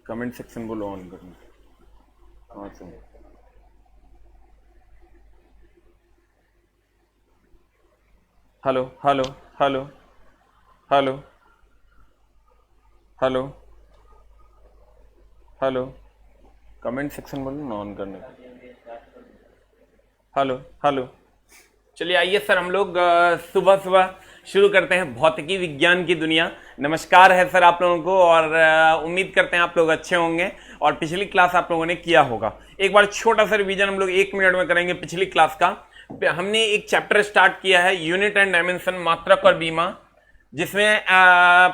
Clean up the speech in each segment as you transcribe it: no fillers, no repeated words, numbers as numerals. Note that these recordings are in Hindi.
कमेंट सेक्शन बोलो ऑन करना। हाँ सुन। Hello hello hello hello hello hello, comment section बोलो ना ऑन करने का। Hello hello. चलिए आइए सर, हम लोग सुबह सुबह शुरू करते हैं भौतिकी विज्ञान की दुनिया। नमस्कार है सर आप लोगों को, और उम्मीद करते हैं आप लोग अच्छे होंगे और पिछली क्लास आप लोगों ने किया होगा। एक बार छोटा सा रिवीजन हम लोग 1 मिनट में करेंगे पिछली क्लास का। हमने एक चैप्टर स्टार्ट किया है, यूनिट एंड डायमेंशन, मात्रक और बीमा, जिसमें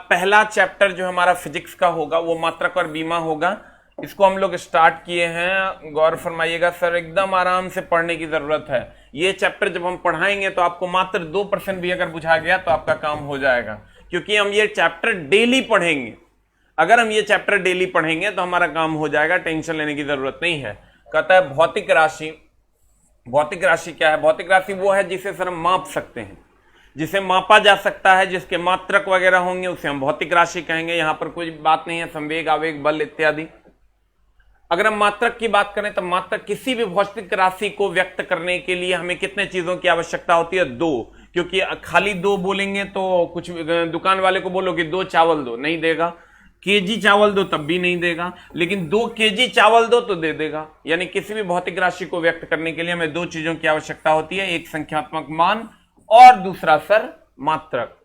पहला चैप्टर जो हमारा फिजिक्स का होगा वो मात्रक और बीमा होगा। इसको हम लोग स्टार्ट किए हैं। गौर फरमाइएगा सर, एकदम आराम से पढ़ने की जरूरत है। ये चैप्टर जब हम पढ़ाएंगे तो आपको मात्र 2% भी अगर बुझा गया तो आपका काम हो जाएगा, क्योंकि हम ये चैप्टर डेली पढ़ेंगे। अगर हम ये चैप्टर डेली पढ़ेंगे तो हमारा काम हो जाएगा, टेंशन लेने की जरूरत नहीं है। कहता है भौतिक राशि। भौतिक राशि क्या है? भौतिक राशि वो है जिसे सर हम माप सकते हैं, जिसे मापा जा सकता है, जिसके मात्रक वगैरह होंगे उसे हम भौतिक राशि कहेंगे। यहां पर कोई बात नहीं है संवेग, आवेग, बल इत्यादि। अगर हम मात्रक की बात करें तो मात्रक किसी भी भौतिक राशि को व्यक्त करने के लिए हमें कितने चीजों की आवश्यकता होती है? 2। क्योंकि खाली 2 बोलेंगे तो कुछ दुकान वाले को बोलो कि 2 चावल दो, नहीं देगा। केजी चावल दो तब भी नहीं देगा, लेकिन 2 केजी चावल दो तो दे देगा। यानी किसी भी भौतिक राशि को व्यक्त करने के लिए हमें 2 चीजों की आवश्यकता होती है, एक संख्यात्मक मान और दूसरा सर मात्रक।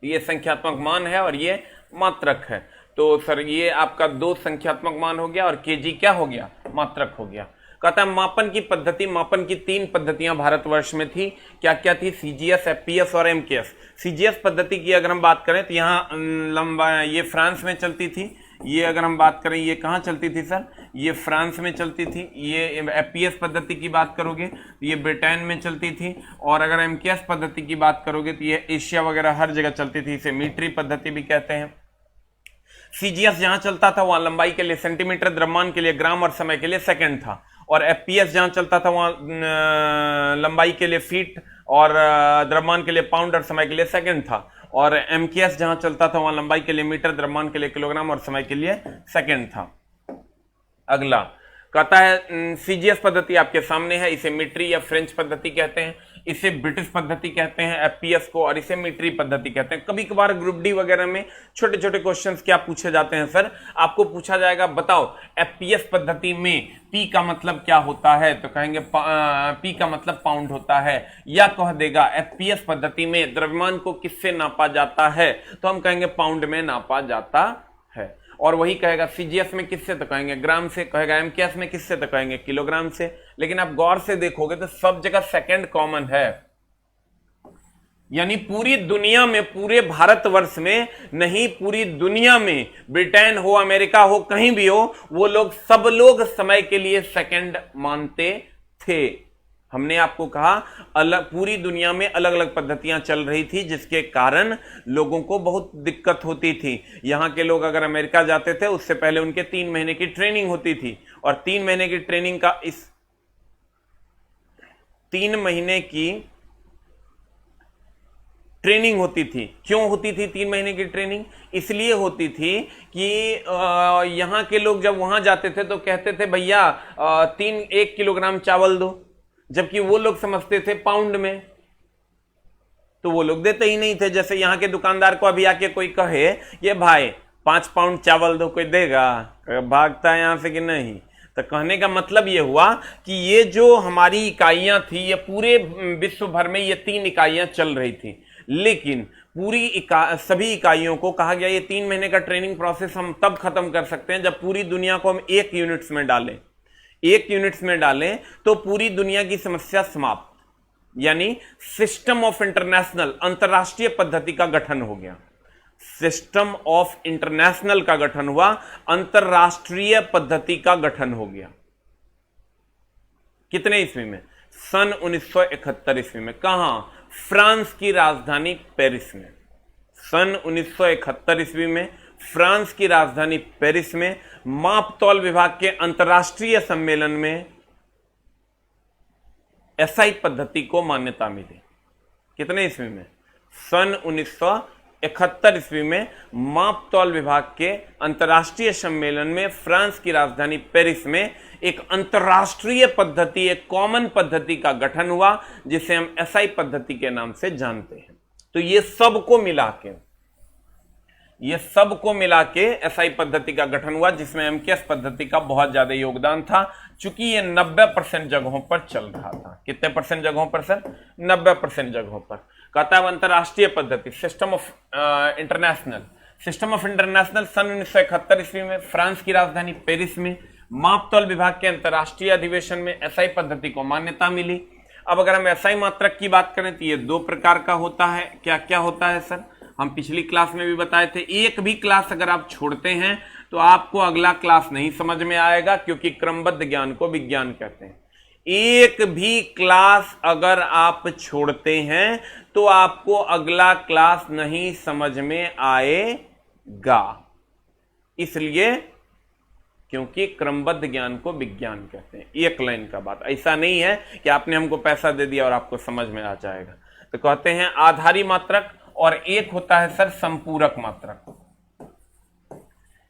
ये संख्यात्मक मान है और ये मात्रक है। तो सर ये आपका 2 संख्यात्मक मान हो गया और केजी क्या हो गया? मात्रक हो गया। कहता है मापन की पद्धति। मापन की 3 पद्धतियां भारतवर्ष में थी। क्या क्या थी? सीजीएस, एफपीएस और एमकेएस। सीजीएस पद्धति की अगर हम बात करें तो यहाँ लंबा ये फ्रांस में चलती थी। ये अगर हम बात करें ये कहाँ चलती थी सर? ये फ्रांस में चलती थी। ये एफपीएस पद्धति की बात करोगे तो ये ब्रिटेन में चलती थी। और अगर एमकेएस पद्धति की बात करोगे तो ये एशिया वगैरह हर जगह चलती थी। इसे मीट्री पद्धति भी कहते हैं। सीजीएस जहां चलता था वहां लंबाई के लिए सेंटीमीटर, द्रव्यमान के लिए ग्राम और समय के लिए सेकंड था। और एफपीएस जहां चलता था वहां लंबाई के लिए फीट और द्रव्यमान के लिए पाउंड और समय के लिए सेकंड था। और एमकेएस जहां चलता था वहां लंबाई के लिए मीटर, द्रव्यमान के लिए किलोग्राम और समय के लिए सेकंड था। अगला कहता है सीजीएस पद्धति आपके सामने है। इसे मीट्री या फ्रेंच पद्धति कहते हैं, इसे ब्रिटिश पद्धति कहते हैं एफपीएस को, और इसे मीट्री पद्धति कहते हैं। कभी कभार ग्रुप डी वगैरह में छोटे छोटे क्वेश्चंस क्या पूछे जाते हैं सर? आपको पूछा जाएगा बताओ एफपीएस पद्धति में पी का मतलब क्या होता है, तो कहेंगे पी का मतलब पाउंड होता है। या कह देगा एफपीएस पद्धति में द्रव्यमान को किससे नापा जाता है, तो हम कहेंगे पाउंड में नापा जाता है। और वही कहेगा सीजीएस में किससे, तो कहेंगे ग्राम से। कहेगा एमकेएस में किससे, तो कहेंगे किलोग्राम से। लेकिन आप गौर से देखोगे तो सब जगह सेकंड कॉमन है। यानी पूरी दुनिया में, पूरे भारतवर्ष में नहीं, पूरी दुनिया में, ब्रिटेन हो, अमेरिका हो, कहीं भी हो, वो लोग सब लोग समय के लिए सेकंड मानते थे। हमने आपको कहा अलग पूरी दुनिया में अलग अलग पद्धतियां चल रही थी, जिसके कारण लोगों को बहुत दिक्कत होती थी। यहां के लोग अगर अमेरिका जाते थे उससे पहले उनके 3 महीने की ट्रेनिंग होती थी, और 3 महीने की ट्रेनिंग का 3 महीने की ट्रेनिंग होती थी। क्यों होती थी 3 महीने की ट्रेनिंग? इसलिए होती थी कि यहां के लोग जब वहां जाते थे तो कहते थे भैया 1 किलोग्राम चावल दो, जबकि वो लोग समझते थे पाउंड में, तो वो लोग देते ही नहीं थे। जैसे यहां के दुकानदार को अभी आके कोई कहे ये भाई 5 पाउंड चावल दो, कोई देगा? भागता है यहां से कि नहीं? तो कहने का मतलब ये हुआ कि ये जो हमारी इकाइयां थी, ये पूरे विश्व भर में ये 3 इकाइयां चल रही थी। लेकिन सभी इकाइयों को कहा गया ये 3 महीने का ट्रेनिंग प्रोसेस हम तब खत्म कर सकते हैं जब पूरी दुनिया को हम 1 यूनिट्स में डालें। 1 यूनिट्स में डालें तो पूरी दुनिया की समस्या समाप्त। यानी सिस्टम ऑफ इंटरनेशनल, अंतरराष्ट्रीय पद्धति का गठन हो गया। सिस्टम ऑफ इंटरनेशनल का गठन हुआ, अंतरराष्ट्रीय पद्धति का गठन हो गया। कितने ईस्वी में? सन 1971 ईस्वी में। कहां? फ्रांस की राजधानी पेरिस में। सन 1971 ईस्वी में फ्रांस की राजधानी पेरिस में माप तौल विभाग के अंतरराष्ट्रीय सम्मेलन में एसआई पद्धति को मान्यता मिली। कितने ईस्वी में? सन 71 ईस्वी में माप तौल विभाग के अंतर्राष्ट्रीय सम्मेलन में फ्रांस की राजधानी पेरिस में एक अंतर्राष्ट्रीय पद्धति, एक कॉमन पद्धति का गठन हुआ जिसे हम एसआई पद्धति के नाम से जानते हैं। तो ये सबको मिला के एसआई पद्धति का गठन हुआ, जिसमें एमकेएस पद्धति का बहुत ज्यादा योगदान था, चूंकि ये 90% जगहों पर चल रहा था। कितने परसेंट जगहों पर सर? 90% जगहों पर। कहता है अंतरराष्ट्रीय पद्धति, सिस्टम ऑफ इंटरनेशनल सन 1971 ईस्वी में फ्रांस की राजधानी पेरिस में माप तौल विभाग के अंतरराष्ट्रीय अधिवेशन में एसआई पद्धति को मान्यता मिली। अब अगर हम एसआई मात्रक की बात करें तो ये 2 प्रकार का होता है। क्या क्या होता है सर? हम पिछली क्लास में भी बताए थे। एक भी क्लास अगर आप छोड़ते हैं तो आपको अगला क्लास नहीं समझ में आएगा, क्योंकि क्रमबद्ध ज्ञान को विज्ञान कहते हैं। एक भी क्लास अगर आप छोड़ते हैं तो आपको अगला क्लास नहीं समझ में आएगा, इसलिए क्योंकि क्रमबद्ध ज्ञान को विज्ञान कहते हैं। एक लाइन का बात, ऐसा नहीं है कि आपने हमको पैसा दे दिया और आपको समझ में आ जाएगा। तो कहते हैं आधारी मात्रक, और एक होता है सर संपूरक मात्रक।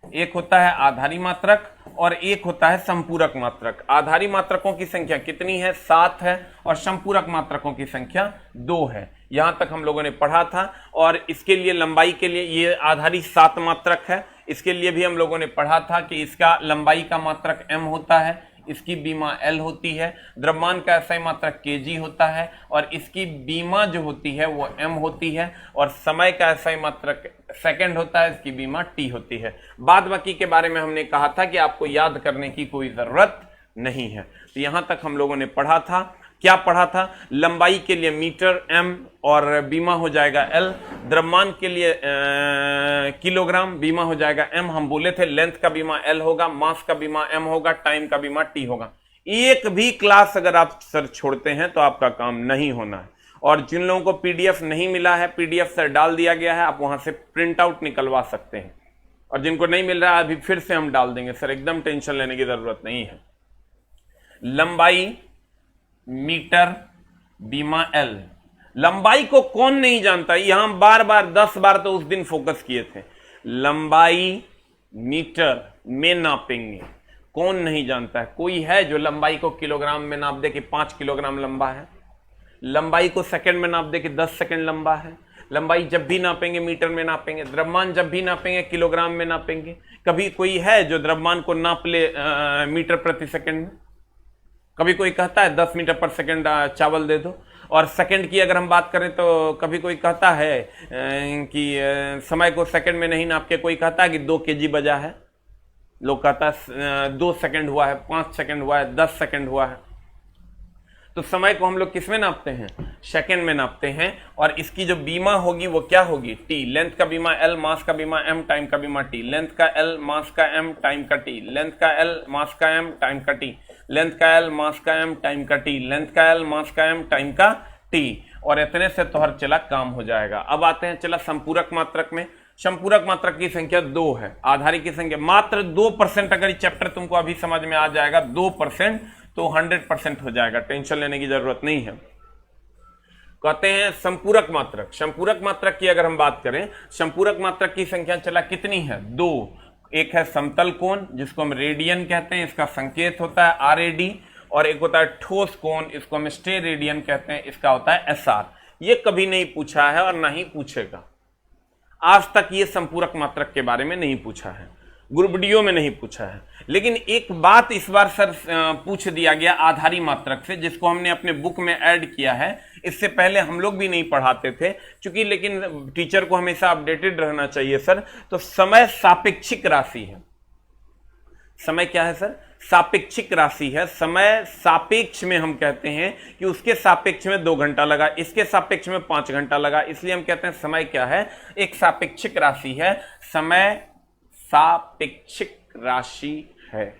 एक होता है आधारी मात्रक और एक होता है संपूरक मात्रक। आधारी मात्रकों की संख्या कितनी है? 7 है, और संपूरक मात्रकों की संख्या 2 है। यहां तक हम लोगों ने पढ़ा था। और इसके लिए लंबाई के लिए ये आधारी 7 मात्रक है। इसके लिए भी हम लोगों ने पढ़ा था कि इसका लंबाई का मात्रक m होता है, इसकी बीमा L होती है। द्रव्यमान का एसआई मात्रक kg होता है, और इसकी बीमा जो होती है वो m होती है। और समय का एसआई मात्रक सेकंड होता है, इसकी बीमा t होती है। बाद बाकी के बारे में हमने कहा था कि आपको याद करने की कोई जरूरत नहीं है। तो यहां तक हम लोगों ने पढ़ा था। क्या पढ़ा था? लंबाई के लिए मीटर m और बीमा हो जाएगा L। द्रव्यमान के लिए किलोग्राम, बीमा हो जाएगा m। हम बोले थे लेंथ का बीमा L होगा, मास का बीमा m होगा, टाइम का बीमा t होगा। एक भी क्लास अगर आप सर छोड़ते हैं तो आपका काम नहीं होना है। और जिन लोगों को पीडीएफ नहीं मिला है, पीडीएफ सर डाल दिया गया है, आप वहां से प्रिंट आउट निकलवा सकते हैं। और जिनको नहीं मिल रहा है अभी फिर से हम डाल देंगे सर, एकदम टेंशन लेने की जरूरत नहीं है। लंबाई मीटर, बीमा L। लंबाई को कौन नहीं जानता? यहां बार बार 10 बार तो उस दिन फोकस किए थे। लंबाई मीटर में नापेंगे, कौन नहीं जानता है? कोई है जो लंबाई को किलोग्राम में नाप दे कि 5 किलोग्राम लंबा है? लंबाई को सेकंड में नाप दे कि 10 सेकंड लंबा है? लंबाई जब भी नापेंगे मीटर में नापेंगे, द्रव्यमान जब भी नापेंगे किलोग्राम में नापेंगे। कभी कोई है जो द्रव्यमान को नाप ले मीटर प्रति सेकंड में? कभी कोई कहता है 10 मीटर पर सेकंड चावल दे दो? और सेकंड की अगर हम बात करें तो कभी कोई कहता है कि समय को सेकंड में नहीं नाप के कोई कहता है कि 2 kg बजा है? लोग कहता है 2 सेकंड हुआ है, 5 सेकंड हुआ है, 10 सेकंड हुआ है। तो समय को हम लोग किस में नापते हैं? सेकंड में नापते हैं। और इसकी जो बीमा होगी वो क्या होगी? टी। लेंथ का बीमा L, मास का बीमा M, टाइम का बीमा T। लेंथ का L, मास का M, टाइम का T। लेंथ का L, मास का M, टाइम का T। लेंथ का L, मास का M, टाइम का T। लेंथ का L, मास का M, टाइम का T। और इतने से तो हर चला काम हो जाएगा। अब आते हैं चला संपूरक मात्रक में। संपूरक मात्रक की संख्या 2 है, आधारी की संख्या मात्र 2%। अगर ये चैप्टर तुमको अभी समझ में आ जाएगा 2%, तो 100% हो जाएगा, टेंशन लेने की जरूरत नहीं है। कहते हैं संपूरक मात्रक। संपूरक मात्रक की अगर हम बात करें, संपूरक मात्रक की संख्या चला कितनी है? 2। एक है समतल कोण जिसको हम रेडियन कहते हैं, इसका संकेत होता है RAD। और एक होता है ठोस कोण, इसको हम स्टे रेडियन कहते हैं, इसका होता है SR। ये कभी नहीं पूछा है और ना ही पूछेगा। आज तक ये संपूरक मात्रक के बारे में नहीं पूछा है, ग्रुप डीओ में नहीं पूछा है। लेकिन एक बात इस बार सर पूछ दिया गया आधारी मात्रक से, जिसको हमने अपने बुक में ऐड किया है। इससे पहले हम लोग भी नहीं पढ़ाते थे क्योंकि, लेकिन टीचर को हमेशा अपडेटेड रहना चाहिए सर। तो समय सापेक्षिक राशि है। समय क्या है सर? सापेक्षिक राशि है। समय सापेक्ष में हम कहते हैं कि उसके सापेक्ष में 2 घंटा लगा, इसके सापेक्ष में 5 घंटा लगा, इसलिए हम कहते हैं समय क्या है? एक सापेक्षिक राशि है। समय सापेक्षिक राशि है।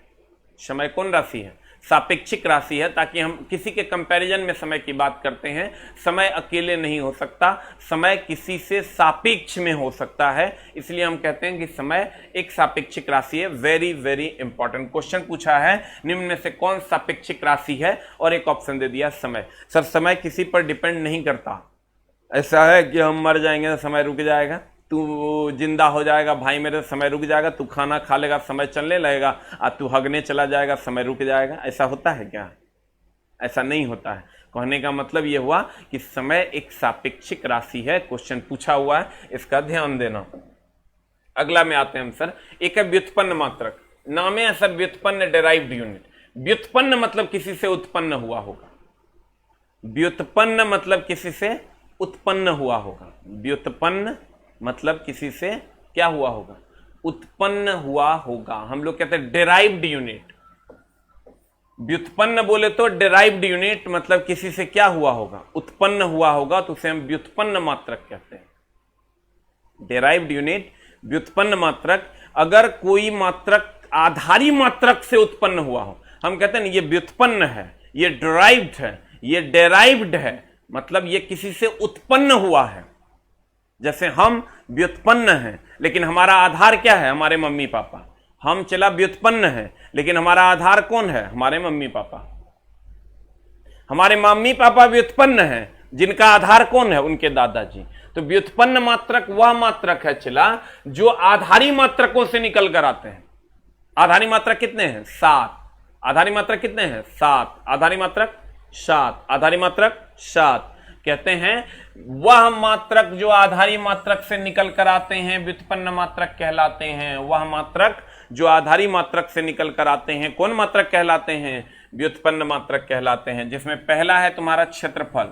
समय कौन राशि है? सापेक्षिक राशि है, ताकि हम किसी के कंपैरिजन में समय की बात करते हैं। समय अकेले नहीं हो सकता, समय किसी से सापेक्ष में हो सकता है, इसलिए हम कहते हैं कि समय एक सापेक्षिक राशि है। वेरी वेरी इंपॉर्टेंट क्वेश्चन पूछा है, निम्न में से कौन सापेक्षिक राशि है? और एक ऑप्शन दे दिया समय। सर समय किसी पर डिपेंड नहीं करता। ऐसा है कि हम मर जाएंगे तो समय रुक जाएगा? तू जिंदा हो जाएगा भाई मेरे, समय रुक जाएगा, तू खाना खा लेगा समय चलने लगेगा, और तू हगने चला जाएगा समय रुक जाएगा। ऐसा होता है क्या? ऐसा नहीं होता है। कहने का मतलब यह हुआ कि समय एक सापेक्षिक राशि है। क्वेश्चन पूछा हुआ है, इसका ध्यान देना। अगला में आते हैं हम सर, एक है व्युत्पन्न मात्रक। नाम है सर व्युत्पन्न, डेराइव्ड यूनिट। व्युत्पन्न मतलब किसी से उत्पन्न हुआ होगा। व्युत्पन्न मतलब किसी से उत्पन्न हुआ होगा। व्युत्पन्न मतलब किसी से क्या हुआ होगा? उत्पन्न हुआ होगा। हम लोग कहते हैं डेराइव्ड यूनिट। व्युत्पन्न बोले तो डेराइव्ड यूनिट मतलब किसी से क्या हुआ होगा? उत्पन्न हुआ होगा, तो उसे हम व्युत्पन्न मात्रक कहते हैं। डेराइव्ड यूनिट, व्युत्पन्न मात्रक। अगर कोई मात्रक आधारी मात्रक से उत्पन्न हुआ हो, हम कहते हैं ये व्युत्पन्न है, ये डेराइव्ड है, ये डेराइव्ड है, मतलब ये किसी से उत्पन्न हुआ है। जैसे हम व्युत्पन्न हैं, लेकिन हमारा आधार क्या है? हमारे मम्मी पापा। हम चला व्युत्पन्न है, लेकिन हमारा आधार कौन है? हमारे मम्मी पापा। हमारे मम्मी पापा व्युत्पन्न है, जिनका आधार कौन है? उनके दादाजी। तो व्युत्पन्न मात्रक वह मात्रक है चला जो आधारी मात्रकों से निकल कर आते हैं। आधारी मात्रक कितने हैं? 7। आधारी मात्रक कितने हैं? 7। आधारी मात्रक 7। आधारी मात्रक 7। कहते हैं वह मात्रक जो आधारी मात्रक से निकल कर आते हैं व्युत्पन्न मात्रक कहलाते हैं। वह मात्रक जो आधारी मात्रक से निकल कर आते हैं कौन मात्रक कहलाते हैं? व्युत्पन्न मात्रक कहलाते हैं। जिसमें पहला है तुम्हारा क्षेत्रफल।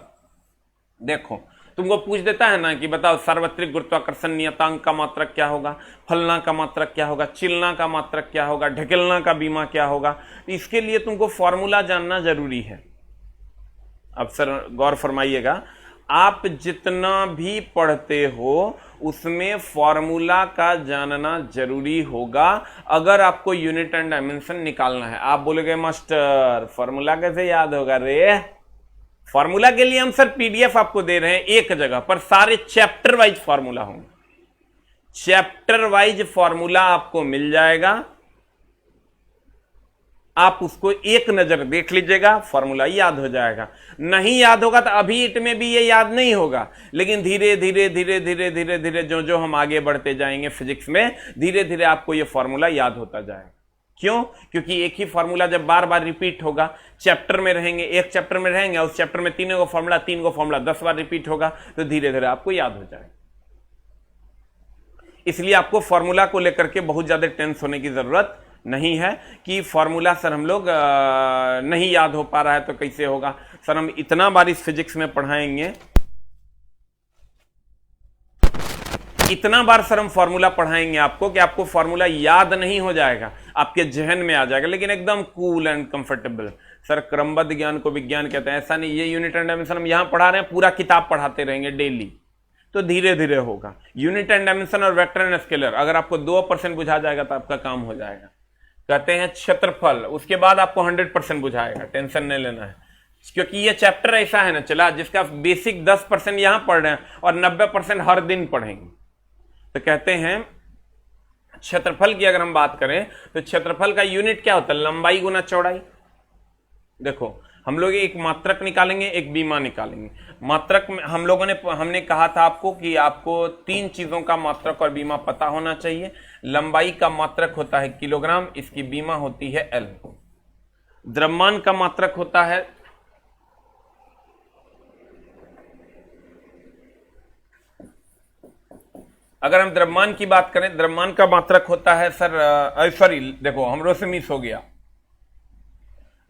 देखो तुमको पूछ देता है ना कि बताओ सार्वत्रिक गुरुत्वाकर्षण नियतांक का मात्रक क्या होगा, फलना का मात्रक क्या होगा, चिलना का मात्रक क्या होगा, ढकेलना का बीमा क्या होगा। तो इसके लिए तुमको फॉर्मूला जानना जरूरी है। अब सर गौर फरमाइएगा, आप जितना भी पढ़ते हो उसमें फॉर्मूला का जानना जरूरी होगा अगर आपको यूनिट एंड डायमेंशन निकालना है। आप बोलोगे मास्टर फॉर्मूला कैसे याद होगा रे? फॉर्मूला के लिए हम सर पीडीएफ आपको दे रहे हैं एक जगह पर, सारे चैप्टर वाइज फॉर्मूला होंगे। चैप्टर वाइज फॉर्मूला आपको मिल जाएगा, आप उसको एक नजर देख लीजिएगा, फॉर्मूला याद हो जाएगा। नहीं याद होगा तो अभी इट में भी ये याद नहीं होगा, लेकिन धीरे धीरे धीरे धीरे धीरे धीरे जो जो हम आगे बढ़ते जाएंगे फिजिक्स में, धीरे धीरे आपको ये फॉर्मूला याद होता जाएगा। क्यों? क्योंकि एक ही फॉर्मूला जब बार बार रिपीट होगा, चैप्टर में रहेंगे, एक चैप्टर में रहेंगे, उस चैप्टर में 3 फॉर्मूला 3 फॉर्मूला 10 बार रिपीट होगा, तो धीरे धीरे आपको याद हो जाएगा। इसलिए आपको फॉर्मूला को लेकर के बहुत ज्यादा टेंस होने की जरूरत नहीं है कि फॉर्मूला सर हम लोग नहीं याद हो पा रहा है तो कैसे होगा। सर हम इतना बार इस फिजिक्स में पढ़ाएंगे, इतना बार सर हम फॉर्मूला पढ़ाएंगे आपको कि आपको फॉर्मूला याद नहीं हो जाएगा, आपके जहन में आ जाएगा, लेकिन एकदम कूल एंड कंफर्टेबल। सर क्रमबद्ध ज्ञान को विज्ञान कहते हैं, ऐसा नहीं ये यूनिट एंड डायमेंशन हम यहां पढ़ा रहे हैं, पूरा किताब पढ़ाते रहेंगे डेली, तो धीरे धीरे होगा। यूनिट एंड डायमेंशन और वेक्टर एंड स्केलर अगर आपको 2% बुझा जाएगा तो आपका काम हो जाएगा। कहते हैं क्षेत्रफल, उसके बाद आपको 100% बुझाएगा, टेंशन नहीं लेना है, क्योंकि ये चैप्टर ऐसा है ना चला जिसका बेसिक 10% यहां पढ़ रहे हैं और 90% हर दिन पढ़ेंगे। तो कहते हैं क्षेत्रफल की अगर हम बात करें तो क्षेत्रफल का यूनिट क्या होता है? लंबाई गुना चौड़ाई। देखो हम लोग एक मात्रक निकालेंगे, एक बीमा निकालेंगे। मात्रक में हमने कहा था आपको कि आपको 3 चीजों का मात्रक और बीमा पता होना चाहिए। लंबाई का मात्रक होता है किलोग्राम, इसकी बीमा होती है एल। द्रव्यमान का मात्रक होता है अगर हम द्रव्यमान की बात करें, द्रव्यमान का मात्रक होता है सर सॉरी देखो हमरो से मिस हो गया,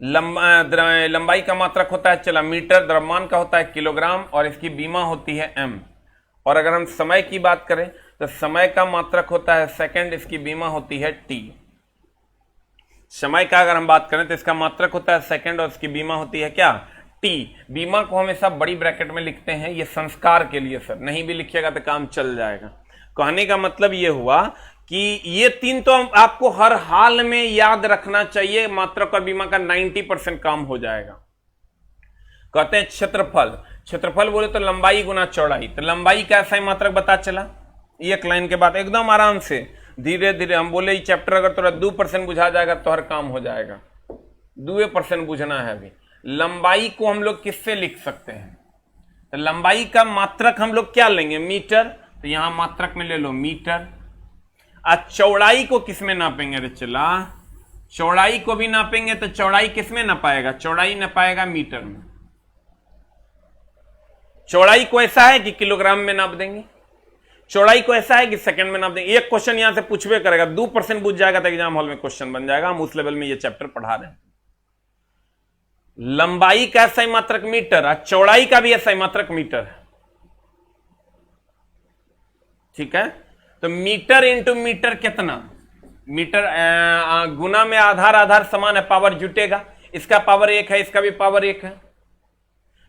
लंबाई का मात्रक होता है चला मीटर, द्रव्यमान का होता है किलोग्राम और इसकी बीमा होती है एम। और अगर हम समय की बात करें तो समय का मात्रक होता है सेकंड, इसकी बीमा होती है टी। समय का अगर हम बात करें तो इसका मात्रक होता है सेकंड और इसकी बीमा होती है क्या? टी। बीमा को हमेशा बड़ी ब्रैकेट में लिखते हैं, ये संस्कार के लिए सर, नहीं भी लिखिएगा तो काम चल जाएगा। कहने का मतलब ये हुआ कि ये 3 तो आपको हर हाल में याद रखना चाहिए, मात्रक और बीमा का 90% काम हो जाएगा। कहते हैं क्षेत्रफल, क्षेत्रफल बोले तो लंबाई गुना चौड़ाई। तो लंबाई का ऐसा ही मात्रक बता चला, एक लाइन के बाद एकदम आराम से धीरे धीरे हम बोले ये चैप्टर अगर थोड़ा 2% बुझा जाएगा तो हर काम हो जाएगा। 2% बुझना है अभी। लंबाई को हम लोग किससे लिख सकते हैं? तो लंबाई का मात्रक हम लोग क्या लेंगे? मीटर, तो यहां मात्रक में ले लो मीटर। आज चौड़ाई को किस में नापेंगे? रे चला, चौड़ाई को भी नापेंगे तो चौड़ाई किस में नापाएगा? चौड़ाई नापाएगा मीटर में। चौड़ाई को ऐसा है कि किलोग्राम में नाप देंगे, चौड़ाई को ऐसा है कि सेकंड में नाप देंगे। एक क्वेश्चन यहां से पूछवे करेगा, 2% पूछ जाएगा तो एग्जाम हॉल में क्वेश्चन बन जाएगा। हम उस लेवल में ये चैप्टर पढ़ा रहे हैं। लंबाई का SI मात्रक मीटर, आज चौड़ाई का भी SI मात्रक मीटर है। ठीक है, तो मीटर इंटू मीटर कितना? मीटर गुना में आधार आधार समान है, पावर जुटेगा। इसका पावर 1 है, इसका भी पावर 1 है,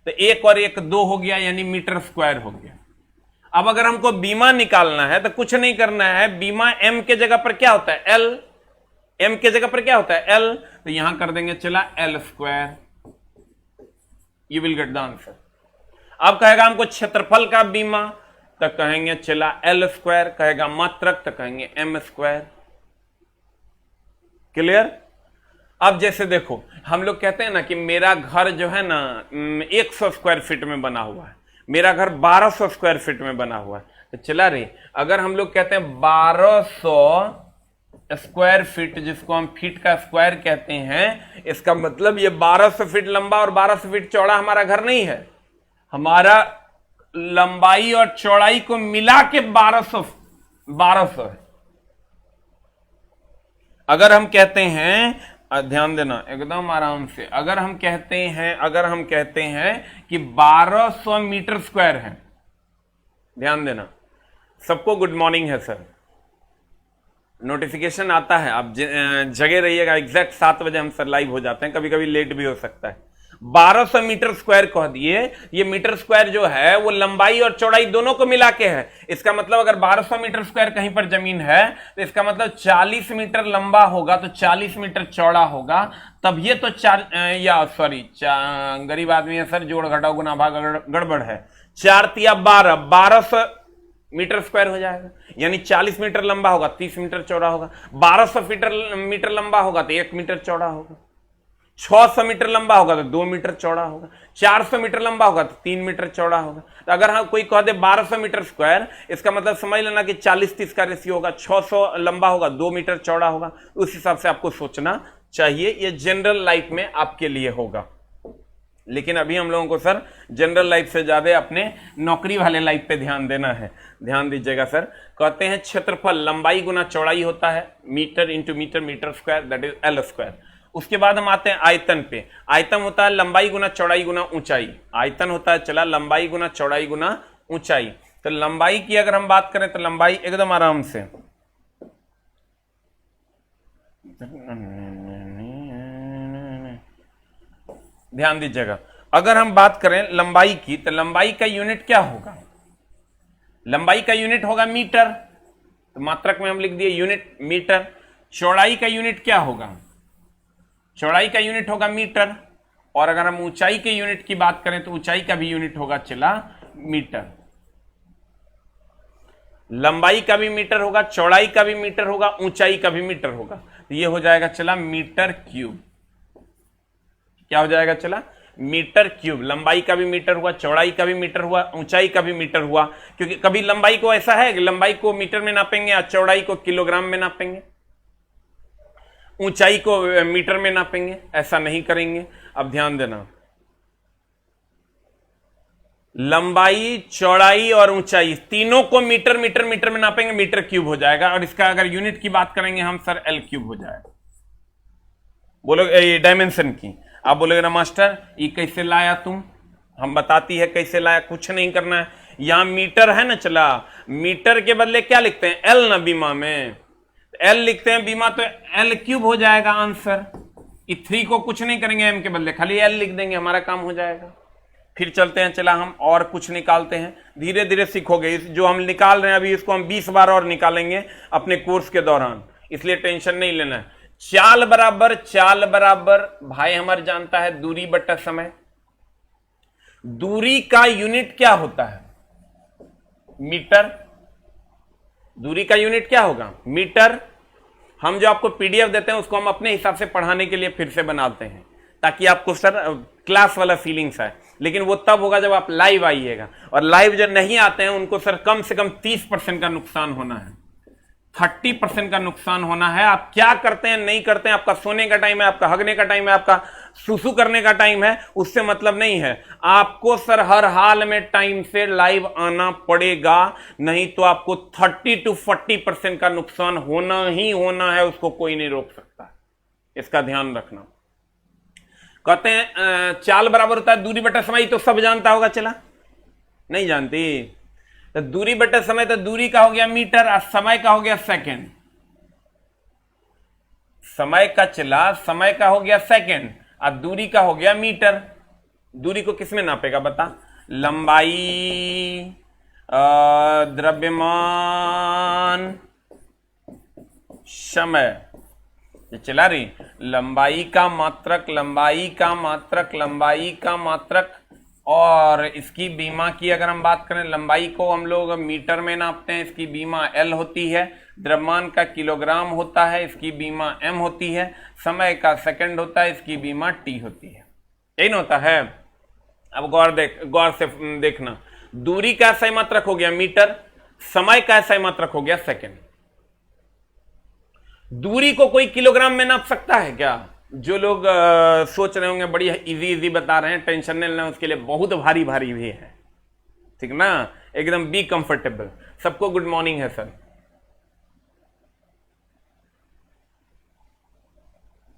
तो 1 और 1 2 हो गया, यानी मीटर स्क्वायर हो गया। अब अगर हमको बीमा निकालना है तो कुछ नहीं करना है, बीमा m के जगह पर क्या होता है? L। m के जगह पर क्या होता है? L। तो यहां कर देंगे चला L square, you will get the answer. अब कहेगा हमको क्षेत्रफल का बीमा, तो कहेंगे चला L स्क्वायर, कहेगा मात्रक तो कहेंगे m स्क्वायर। क्लियर? अब जैसे देखो, हम लोग कहते हैं ना कि मेरा घर जो है ना 100 स्क्वायर फीट में बना हुआ है, मेरा घर 1200 स्क्वायर फीट में बना हुआ है। तो चला रे, अगर हम लोग कहते हैं 1200 स्क्वायर फीट, जिसको हम फीट का स्क्वायर कहते हैं, इसका मतलब ये 1200 फीट लंबा और 1200 फीट चौड़ा हमारा घर नहीं है। हमारा लंबाई और चौड़ाई को मिला के 1200 है। अगर हम कहते हैं, ध्यान देना एकदम आराम से, अगर हम कहते हैं कि 1200 मीटर स्क्वायर है, ध्यान देना, सबको गुड मॉर्निंग है सर, नोटिफिकेशन आता है, आप जगे रहिएगा। एग्जैक्ट 7 बजे हम सर लाइव हो जाते हैं, कभी कभी लेट भी हो सकता है। 1200 मीटर स्क्वायर कह दिए, ये मीटर स्क्वायर जो है वो लंबाई और चौड़ाई दोनों को मिला के है। इसका मतलब अगर 1200 मीटर स्क्वायर कहीं पर जमीन है तो इसका मतलब 40 मीटर लंबा होगा तो 40 मीटर चौड़ा होगा। तब ये तो गरीब आदमी है सर, जोड़ घटाओ गुना भाग गड़बड़ है। 4 तिया 12, 1200 मीटर स्क्वायर हो जाएगा, यानी 40 मीटर लंबा होगा 30 मीटर चौड़ा होगा। 1200 मीटर लंबा होगा तो 1 मीटर चौड़ा होगा। 600 मीटर लंबा होगा तो 2 मीटर चौड़ा होगा। 400 मीटर लंबा होगा तो 3 मीटर चौड़ा होगा। तो अगर हम कोई कह दे 1200 मीटर स्क्वायर, इसका मतलब समझ लेना कि 40-30 का रेशियो होगा। 600 लंबा होगा, 2 मीटर चौड़ा होगा। उस हिसाब से आपको सोचना चाहिए। ये जनरल लाइफ में आपके लिए होगा, लेकिन अभी हम लोगों को सर जनरल लाइफ से ज्यादा अपने नौकरी वाले लाइफ पे ध्यान देना है। ध्यान दीजिएगा सर, कहते हैं क्षेत्रफल लंबाई गुना चौड़ाई होता है, metre into metre, metre square, that is L square. उसके बाद हम आते हैं आयतन पे। आयतन होता है लंबाई गुना चौड़ाई गुना ऊंचाई। आयतन होता है चला लंबाई गुना चौड़ाई गुना ऊंचाई। तो लंबाई की अगर हम बात करें तो लंबाई एकदम आराम से, ध्यान दीजिएगा, अगर हम बात करें लंबाई की तो लंबाई का यूनिट क्या होगा? लंबाई का यूनिट होगा मीटर, तो मात्रक में हम लिख दिए यूनिट मीटर। चौड़ाई का यूनिट क्या होगा? चौड़ाई का यूनिट होगा मीटर। और अगर हम ऊंचाई के यूनिट की बात करें तो ऊंचाई का भी यूनिट होगा चला मीटर। लंबाई का भी मीटर होगा, चौड़ाई का भी मीटर होगा, ऊंचाई का भी मीटर होगा। तो ये हो जाएगा चला मीटर क्यूब। क्या हो जाएगा चला? Metre cube. लंबाई का भी मीटर हुआ, चौड़ाई का भी मीटर हुआ, ऊंचाई का भी मीटर हुआ। क्योंकि कभी लंबाई को ऐसा है कि लंबाई को मीटर में नापेंगे या चौड़ाई को किलोग्राम में नापेंगे, ऊंचाई को मीटर में नापेंगे, ऐसा नहीं करेंगे। अब ध्यान देना, लंबाई चौड़ाई और ऊंचाई तीनों को मीटर मीटर मीटर में नापेंगे, मीटर क्यूब हो जाएगा। और इसका अगर यूनिट की बात करेंगे हम सर, L क्यूब हो जाएगा। बोलो डायमेंशन की। आप बोलोगे ना मास्टर ये कैसे लाया तुम? हम बताती है कैसे लाया, कुछ नहीं करना है। यहां मीटर है ना चला, मीटर के बदले क्या लिखते हैं? L ना बीमा में, L लिखते हैं बीमा, तो L क्यूब हो जाएगा आंसर। 3 को कुछ नहीं करेंगे M के बदले, खाली L लिख देंगे, हमारा काम हो जाएगा। फिर चलते हैं चला, हम और कुछ निकालते हैं। धीरे धीरे सीखोगे। इस जो हम निकाल रहे हैं अभी, इसको हम 20 बार और निकालेंगे अपने कोर्स के दौरान, इसलिए टेंशन नहीं लेना है। चाल बराबर भाई हमारे जानता है दूरी बटा समय। दूरी का यूनिट क्या होता है? मीटर। दूरी का यूनिट क्या होगा? मीटर। हम जो आपको PDF देते हैं उसको हम अपने हिसाब से पढ़ाने के लिए फिर से बनाते हैं, ताकि आपको सर क्लास वाला फीलिंग्स है, लेकिन वो तब होगा जब आप लाइव आइएगा। और लाइव जो नहीं आते हैं उनको सर कम से कम 30% का नुकसान होना है, 30% का नुकसान होना है। आप क्या करते हैं नहीं करते हैं, आपका सोने का टाइम है, आपका हगने का टाइम है, आपका सुसु करने का टाइम है, उससे मतलब नहीं है। आपको सर हर हाल में टाइम से लाइव आना पड़ेगा, नहीं तो आपको 30 to 40% का नुकसान होना ही होना है, उसको कोई नहीं रोक सकता। इसका ध्यान रखना। कहते हैं चाल बराबर होता है दूरी बटा समय, तो सब जानता होगा, चला नहीं जानती? तो दूरी बटा समय, तो दूरी का हो गया मीटर और समय का हो गया सेकंड। समय का चला, समय का हो गया सेकंड और दूरी का हो गया मीटर। दूरी को किसमें नापेगा बता? लंबाई, द्रव्यमान, समय। ये चला रही लंबाई का मात्रक, लंबाई का मात्रक, लंबाई का मात्रक। और इसकी बीमा की अगर हम बात करें, लंबाई को हम लोग मीटर में नापते हैं, इसकी बीमा L होती है। द्रव्यमान का किलोग्राम होता है, इसकी बीमा M होती है। समय का सेकंड होता है, इसकी बीमा T होती है। यही ना होता है? अब गौर से देखना, दूरी का सही मात्रक हो गया मीटर, समय का सही मात्रक हो गया सेकंड। दूरी को कोई किलोग्राम में नाप सकता है क्या? जो लोग सोच रहे होंगे बड़ी इजी बता रहे हैं, टेंशन नहीं लेना, उसके लिए बहुत भारी भारी भी है, ठीक ना? एकदम बी कंफर्टेबल। सबको गुड मॉर्निंग है सर।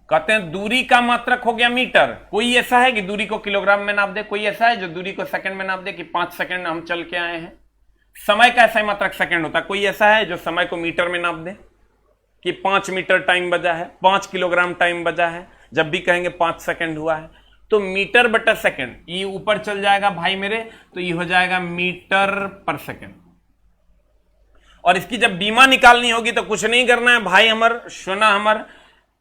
कहते हैं दूरी का मात्रक हो गया मीटर। कोई ऐसा है कि दूरी को किलोग्राम में नाप दे? कोई ऐसा है जो दूरी को सेकंड में नाप दे कि 5 सेकंड हम चल के आए हैं? समय का ऐसा मात्रक सेकंड होता है। कोई ऐसा है जो समय को मीटर में नाप दे कि 5 मीटर टाइम बजा है, 5 किलोग्राम टाइम बजा है? जब भी कहेंगे 5 सेकंड हुआ है, तो मीटर बटा सेकंड, ये ऊपर चल जाएगा भाई मेरे, तो ये हो जाएगा मीटर पर सेकंड। और इसकी जब बीमा निकालनी होगी तो कुछ नहीं करना है भाई हमर सोना हमर,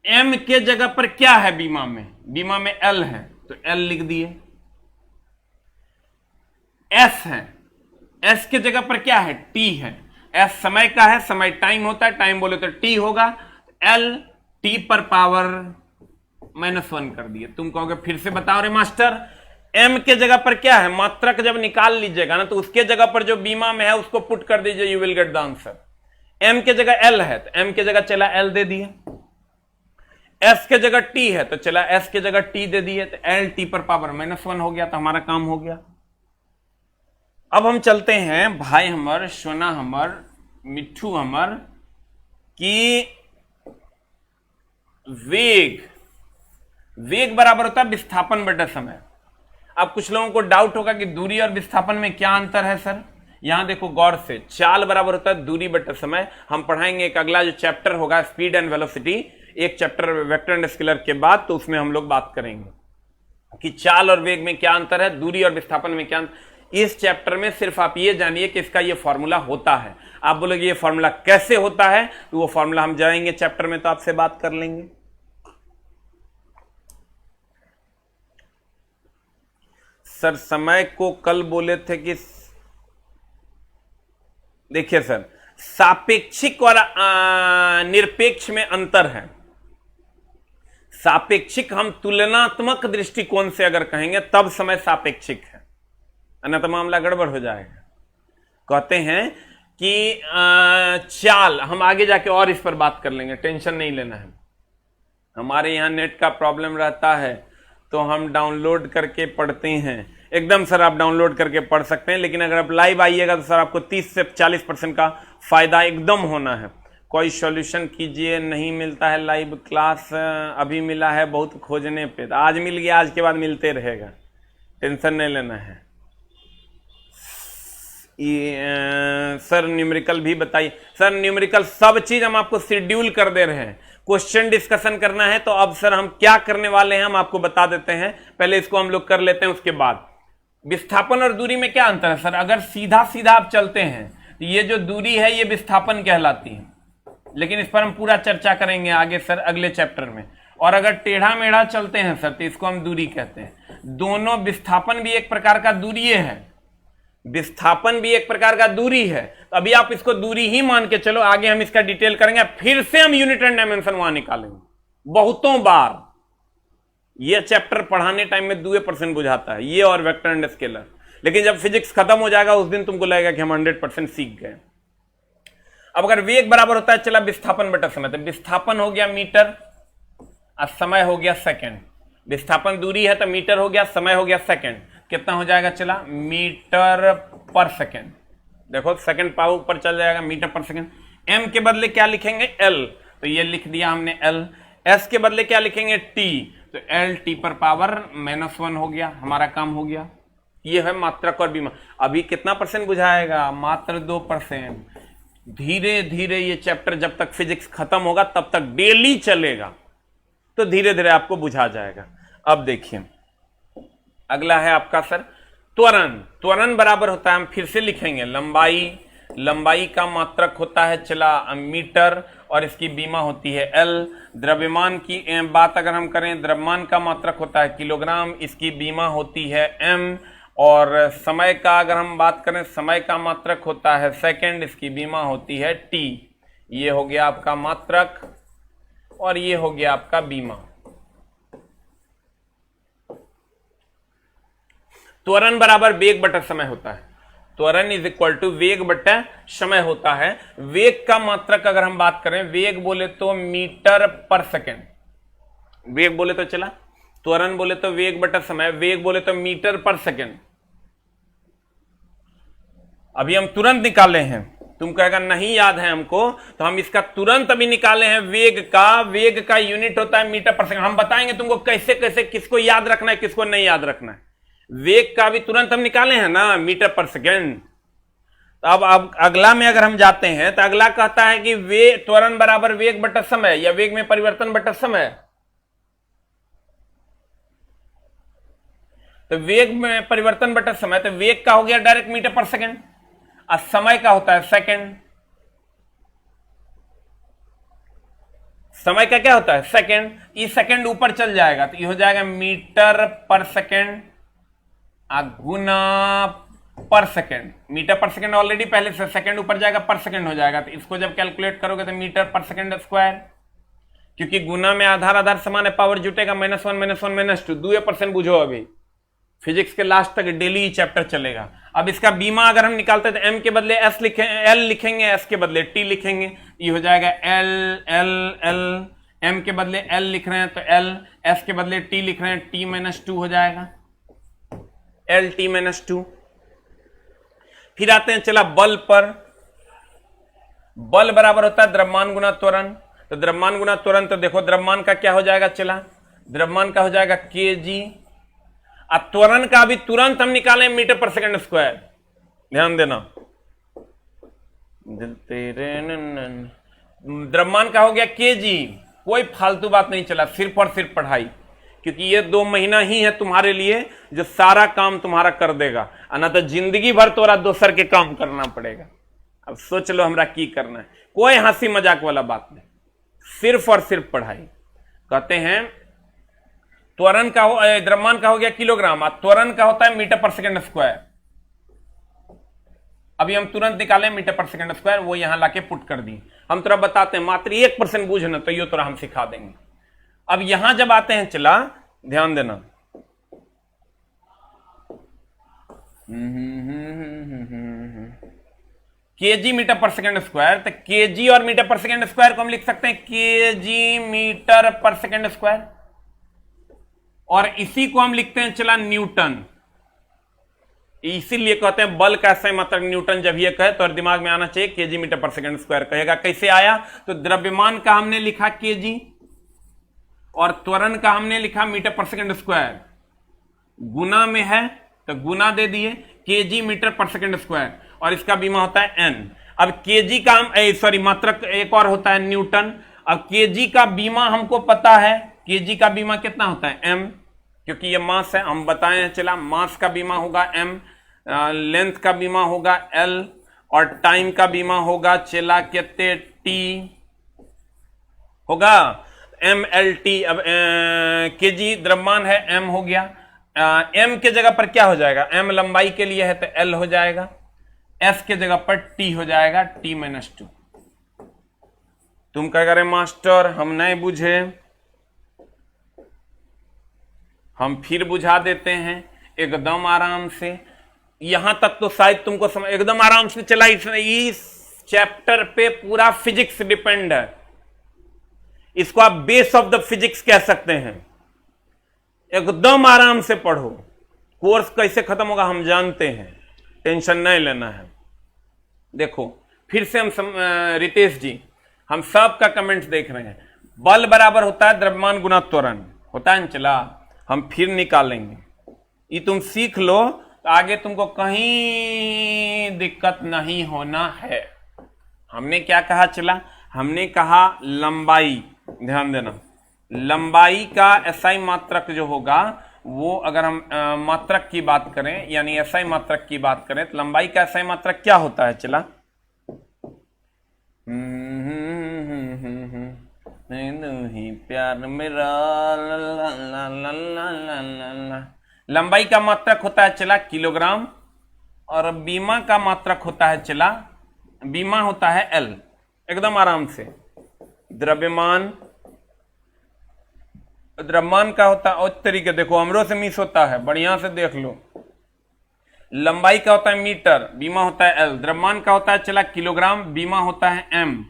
M के जगह पर क्या है बीमा में? बीमा में L है, तो L लिख दिए। S है, S के जगह पर क्या है? T है। S समय का है, समय टाइम होता है, टाइम बोले तो T होगा। L T पर पावर -1 कर दिए। तुम कहोगे फिर से बताओ रे मास्टर, M के जगह पर क्या है? मात्रक जब निकाल लीजिएगा ना, तो उसके जगह पर जो बीमा में है उसको पुट कर दीजिए, you will get the answer. M के जगह L है, तो M के जगह चला L दे दिए। S के जगह T है, तो चला S के जगह T दे दिए, तो L T पर पावर -1 हो गया, तो हमारा काम हो गया। अब हम चलते हैं भाई हमर सोना हमर मिट्ठू हमर की वेग बराबर होता है विस्थापन बटा समय। अब कुछ लोगों को डाउट होगा कि दूरी और विस्थापन में क्या अंतर है सर? यहां देखो गौर से, चाल बराबर होता है दूरी बटा समय। हम पढ़ाएंगे एक अगला जो चैप्टर होगा स्पीड एंड वेलोसिटी, एक चैप्टर वेक्टर एंड स्केलर के बाद, तो उसमें हम लोग बात करेंगे कि चाल और वेग में क्या अंतर है, दूरी और विस्थापन में क्या अंतर। इस चैप्टर में सिर्फ आप ये जानिए कि इसका ये फॉर्मूला होता है। आप बोलोगे ये फॉर्मूला कैसे होता है, तो वो फॉर्मूला हम जाएंगे चैप्टर में तो आपसे बात कर लेंगे। सर समय को कल बोले थे कि देखिए सर, सापेक्षिक और निरपेक्ष में अंतर है। सापेक्षिक हम तुलनात्मक दृष्टिकोण से अगर कहेंगे तब समय सापेक्षिक है, अन्यथा मामला गड़बड़ हो जाएगा। कहते हैं कि चाल, हम आगे जाके और इस पर बात कर लेंगे, टेंशन नहीं लेना है। हमारे यहाँ नेट का प्रॉब्लम रहता है तो हम डाउनलोड करके पढ़ते हैं। एकदम सर आप डाउनलोड करके पढ़ सकते हैं, लेकिन अगर आप लाइव आइएगा तो सर आपको 30 से 40% का फायदा एकदम होना है। कोई सॉल्यूशन कीजिए, नहीं मिलता है लाइव क्लास, अभी मिला है बहुत खोजने पे, तो आज मिल गया, आज के बाद मिलते रहेगा, टेंशन नहीं लेना है। सर न्यूमेरिकल भी बताइए। सर न्यूमेरिकल सब चीज हम आपको शेड्यूल कर दे रहे हैं। क्वेश्चन डिस्कशन करना है तो अब सर हम क्या करने वाले हैं हम आपको बता देते हैं। पहले इसको हम लोग कर लेते हैं, उसके बाद विस्थापन और दूरी में क्या अंतर है सर? अगर सीधा सीधा आप चलते हैं तो ये जो दूरी है ये विस्थापन कहलाती है, लेकिन इस पर हम पूरा चर्चा करेंगे आगे सर अगले चैप्टर में। और अगर टेढ़ा मेढ़ा चलते हैं सर तो इसको हम दूरी कहते हैं। दोनों, विस्थापन भी एक प्रकार का दूरी है, विस्थापन भी एक प्रकार का दूरी है। तो अभी आप इसको दूरी ही मान के चलो, आगे हम इसका डिटेल करेंगे, फिर से हम यूनिट एंड डायमेंशन वहां निकालेंगे बहुतों बार। ये चैप्टर पढ़ाने टाइम में 2% बुझाता है, ये और वेक्टर एंड स्केलर। लेकिन जब फिजिक्स खत्म हो जाएगा उस दिन तुमको लगेगा कि हम 100% सीख गए। अब अगर वेग बराबर होता है चला विस्थापन बटा समय, तो विस्थापन हो गया मीटर और समय हो गया सेकंड। विस्थापन दूरी है तो मीटर हो गया, समय हो गया सेकंड। कितना हो जाएगा चला मीटर पर सेकंड। देखो सेकंड पावर ऊपर चल जाएगा, मीटर पर सेकंड। एम के बदले क्या लिखेंगे एल, तो ये लिख दिया हमने एल। एस के बदले क्या लिखेंगे टी, तो एल टी पर पावर -1 हो गया, हमारा काम हो गया। ये है मात्रक और बीमा। अभी कितना परसेंट बुझाएगा, मात्र 2%। धीरे धीरे ये चैप्टर जब तक फिजिक्स खत्म होगा तब तक डेली चलेगा, तो धीरे धीरे आपको बुझा जाएगा। अब देखिए अगला है आपका सर त्वरण। त्वरण बराबर होता है, हम फिर से लिखेंगे लंबाई, लंबाई का मात्रक होता है चला मीटर और इसकी बीमा होती है एल। द्रव्यमान की बात अगर हम करें, द्रव्यमान का मात्रक होता है किलोग्राम, इसकी बीमा होती है एम। और समय का अगर हम बात करें, समय का मात्रक होता है सेकंड, इसकी बीमा होती है टी। ये हो गया आपका मात्रक और ये हो गया आपका बीमा। त्वरण बराबर वेग बटा समय होता है। त्वरण इज इक्वल टू वेग बटा समय होता है। वेग का मात्रक अगर हम बात करें, वेग बोले तो मीटर पर सेकंड, वेग बोले तो चला, त्वरण बोले तो वेग बटा समय, वेग बोले तो मीटर पर सेकंड। अभी हम तुरंत निकाले हैं, तुम कहेगा नहीं याद है हमको, तो हम इसका तुरंत अभी निकाले हैं वेग का यूनिट होता है मीटर पर सेकंड। हम बताएंगे तुमको कैसे कैसे किसको याद रखना है किसको नहीं याद रखना है। वेग का भी तुरंत हम निकाले हैं ना, मीटर पर सेकंड। तो अब अगला में अगर हम जाते हैं तो अगला कहता है कि वेग त्वरण बराबर वेग बटा समय या वेग में परिवर्तन बटा समय। तो वेग में परिवर्तन बटा समय, तो वेग का हो गया डायरेक्ट मीटर पर सेकंड और समय का होता है सेकंड। समय का क्या होता है सेकंड। ये सेकंड ऊपर चल जाएगा तो ये हो जाएगा मीटर पर सेकंड गुना पर सेकंड। मीटर पर सेकंड ऑलरेडी पहले से, सेकंड ऊपर जाएगा पर सेकंड हो जाएगा। तो इसको जब कैलकुलेट करोगे तो मीटर पर सेकंड स्क्वायर, क्योंकि गुना में आधार आधार समान है, पावर जुटेगा -1 -1 -2। 2% बुझो, अभी फिजिक्स के लास्ट तक डेली चैप्टर चलेगा। अब इसका बीमा अगर हम निकालते हैं तो एम के बदले एस एल लिखेंगे, एस के बदले टी लिखेंगे, ये हो जाएगा एल एल एल। एम के बदले एल लिख रहे हैं तो एल, एस के बदले टी लिख रहे हैं, टी -2 हो जाएगा, एल टी -2। फिर आते हैं चला बल पर। बल बराबर होता है द्रव्यमान गुना त्वरण। तो द्रव्यमान गुना त्वरण, तो देखो द्रव्यमान का क्या हो जाएगा चला, द्रव्यमान का हो जाएगा केजी। अब त्वरण का भी तुरंत हम निकालें मीटर पर सेकंड स्क्वायर, ध्यान देना। द्रव्यमान का हो गया केजी, कोई फालतू बात नहीं चला, सिर्फ और सिर्फ पढ़ाई, क्योंकि ये 2 महीना ही है तुम्हारे लिए जो सारा काम तुम्हारा कर देगा, ना तो जिंदगी भर तोरा दोसर के काम करना पड़ेगा। अब सोच लो हमरा की करना है, कोई हंसी मजाक वाला बात नहीं, सिर्फ और सिर्फ पढ़ाई। कहते हैं त्वरण का हो, द्रव्यमान का हो गया किलोग्राम, त्वरण का होता है मीटर पर सेकंड स्क्वायर। अभी हम तुरंत निकालें मीटर पर सेकंड स्क्वायर, वो यहां लाके पुट कर दी। हम तोरा बताते हैं, मात्र 1% बूझना तो ये तोरा हम सिखा देंगे। अब यहां जब आते हैं चला, ध्यान देना, केजी मीटर पर सेकंड स्क्वायर, तो केजी और मीटर पर सेकंड स्क्वायर को हम लिख सकते हैं केजी मीटर पर सेकंड स्क्वायर, और इसी को हम लिखते हैं चला न्यूटन। इसीलिए कहते हैं बल का सही मात्रक न्यूटन। जब ये कहे तो दिमाग में आना चाहिए केजी मीटर पर सेकंड स्क्वायर। कहेगा कैसे आया, तो द्रव्यमान का हमने लिखा केजी और त्वरण का हमने लिखा मीटर पर सेकंड स्क्वायर, गुना में है तो गुना दे दिए केजी मीटर पर सेकंड स्क्वायर, और इसका बीमा होता है एन। अब केजी का सॉरी मात्रक एक और होता है न्यूटन। अब केजी का बीमा हमको पता है, केजी का बीमा कितना होता है एम, क्योंकि ये मास है, हम बताए हैं चला, मास का बीमा होगा एम, लेंथ का बीमा होगा एल, और टाइम का बीमा होगा चला कितने टी होगा एम एल टी। अब केजी द्रव्यमान है, एम हो गया, एम के जगह पर क्या हो जाएगा, एम लंबाई के लिए है तो एल हो जाएगा, एस के जगह पर टी हो जाएगा, टी -2। तुम क्या करें मास्टर, हम नहीं बुझे, हम फिर बुझा देते हैं एकदम आराम से। यहां तक तो शायद तुमको समझ एकदम आराम से चला। इस चैप्टर पे पूरा फिजिक्स डिपेंड है, इसको आप बेस ऑफ द फिजिक्स कह सकते हैं। एकदम आराम से पढ़ो, कोर्स कैसे खत्म होगा हम जानते हैं, टेंशन नहीं लेना है। देखो फिर से हम रितेश जी, हम सब का कमेंट्स देख रहे हैं। बल बराबर होता है द्रव्यमान गुना त्वरण, होता है। चला हम फिर निकालेंगे, ये तुम सीख लो तो आगे तुमको कहीं दिक्कत नहीं होना है। हमने क्या कहा, चला हमने कहा लंबाई, ध्यान देना, लंबाई का एसआई मात्रक जो होगा वो, अगर हम मात्रक की बात करें यानी एसआई मात्रक की बात करें तो लंबाई का एसआई मात्रक क्या होता है। चला प्यार मेरा लंबाई का मात्रक होता है चला किलोग्राम, और बीमा का मात्रक होता है चला, बीमा होता है एल। एकदम आराम से द्रव्यमान का होता है और तरीके, देखो हमरो से मिस होता है, बढ़िया से देख लो। लंबाई का होता है मीटर, बीमा होता है एल। द्रव्यमान का होता है चला किलोग्राम, बीमा होता है एम।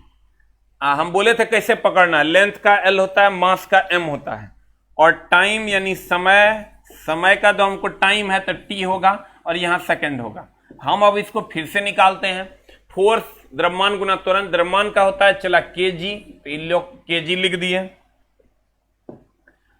हम बोले थे कैसे पकड़ना है, लेंथ का एल होता है, मास का एम होता है, और टाइम यानी समय, समय का जो हमको टाइम है तो टी होगा और यहां सेकंड होगा। हम अब इसको फिर से निकालते हैं। फोर्स द्रव्यमान गुना त्वरण, द्रव्यमान का होता है चला केजी, तो इन लोग केजी लिख दिए।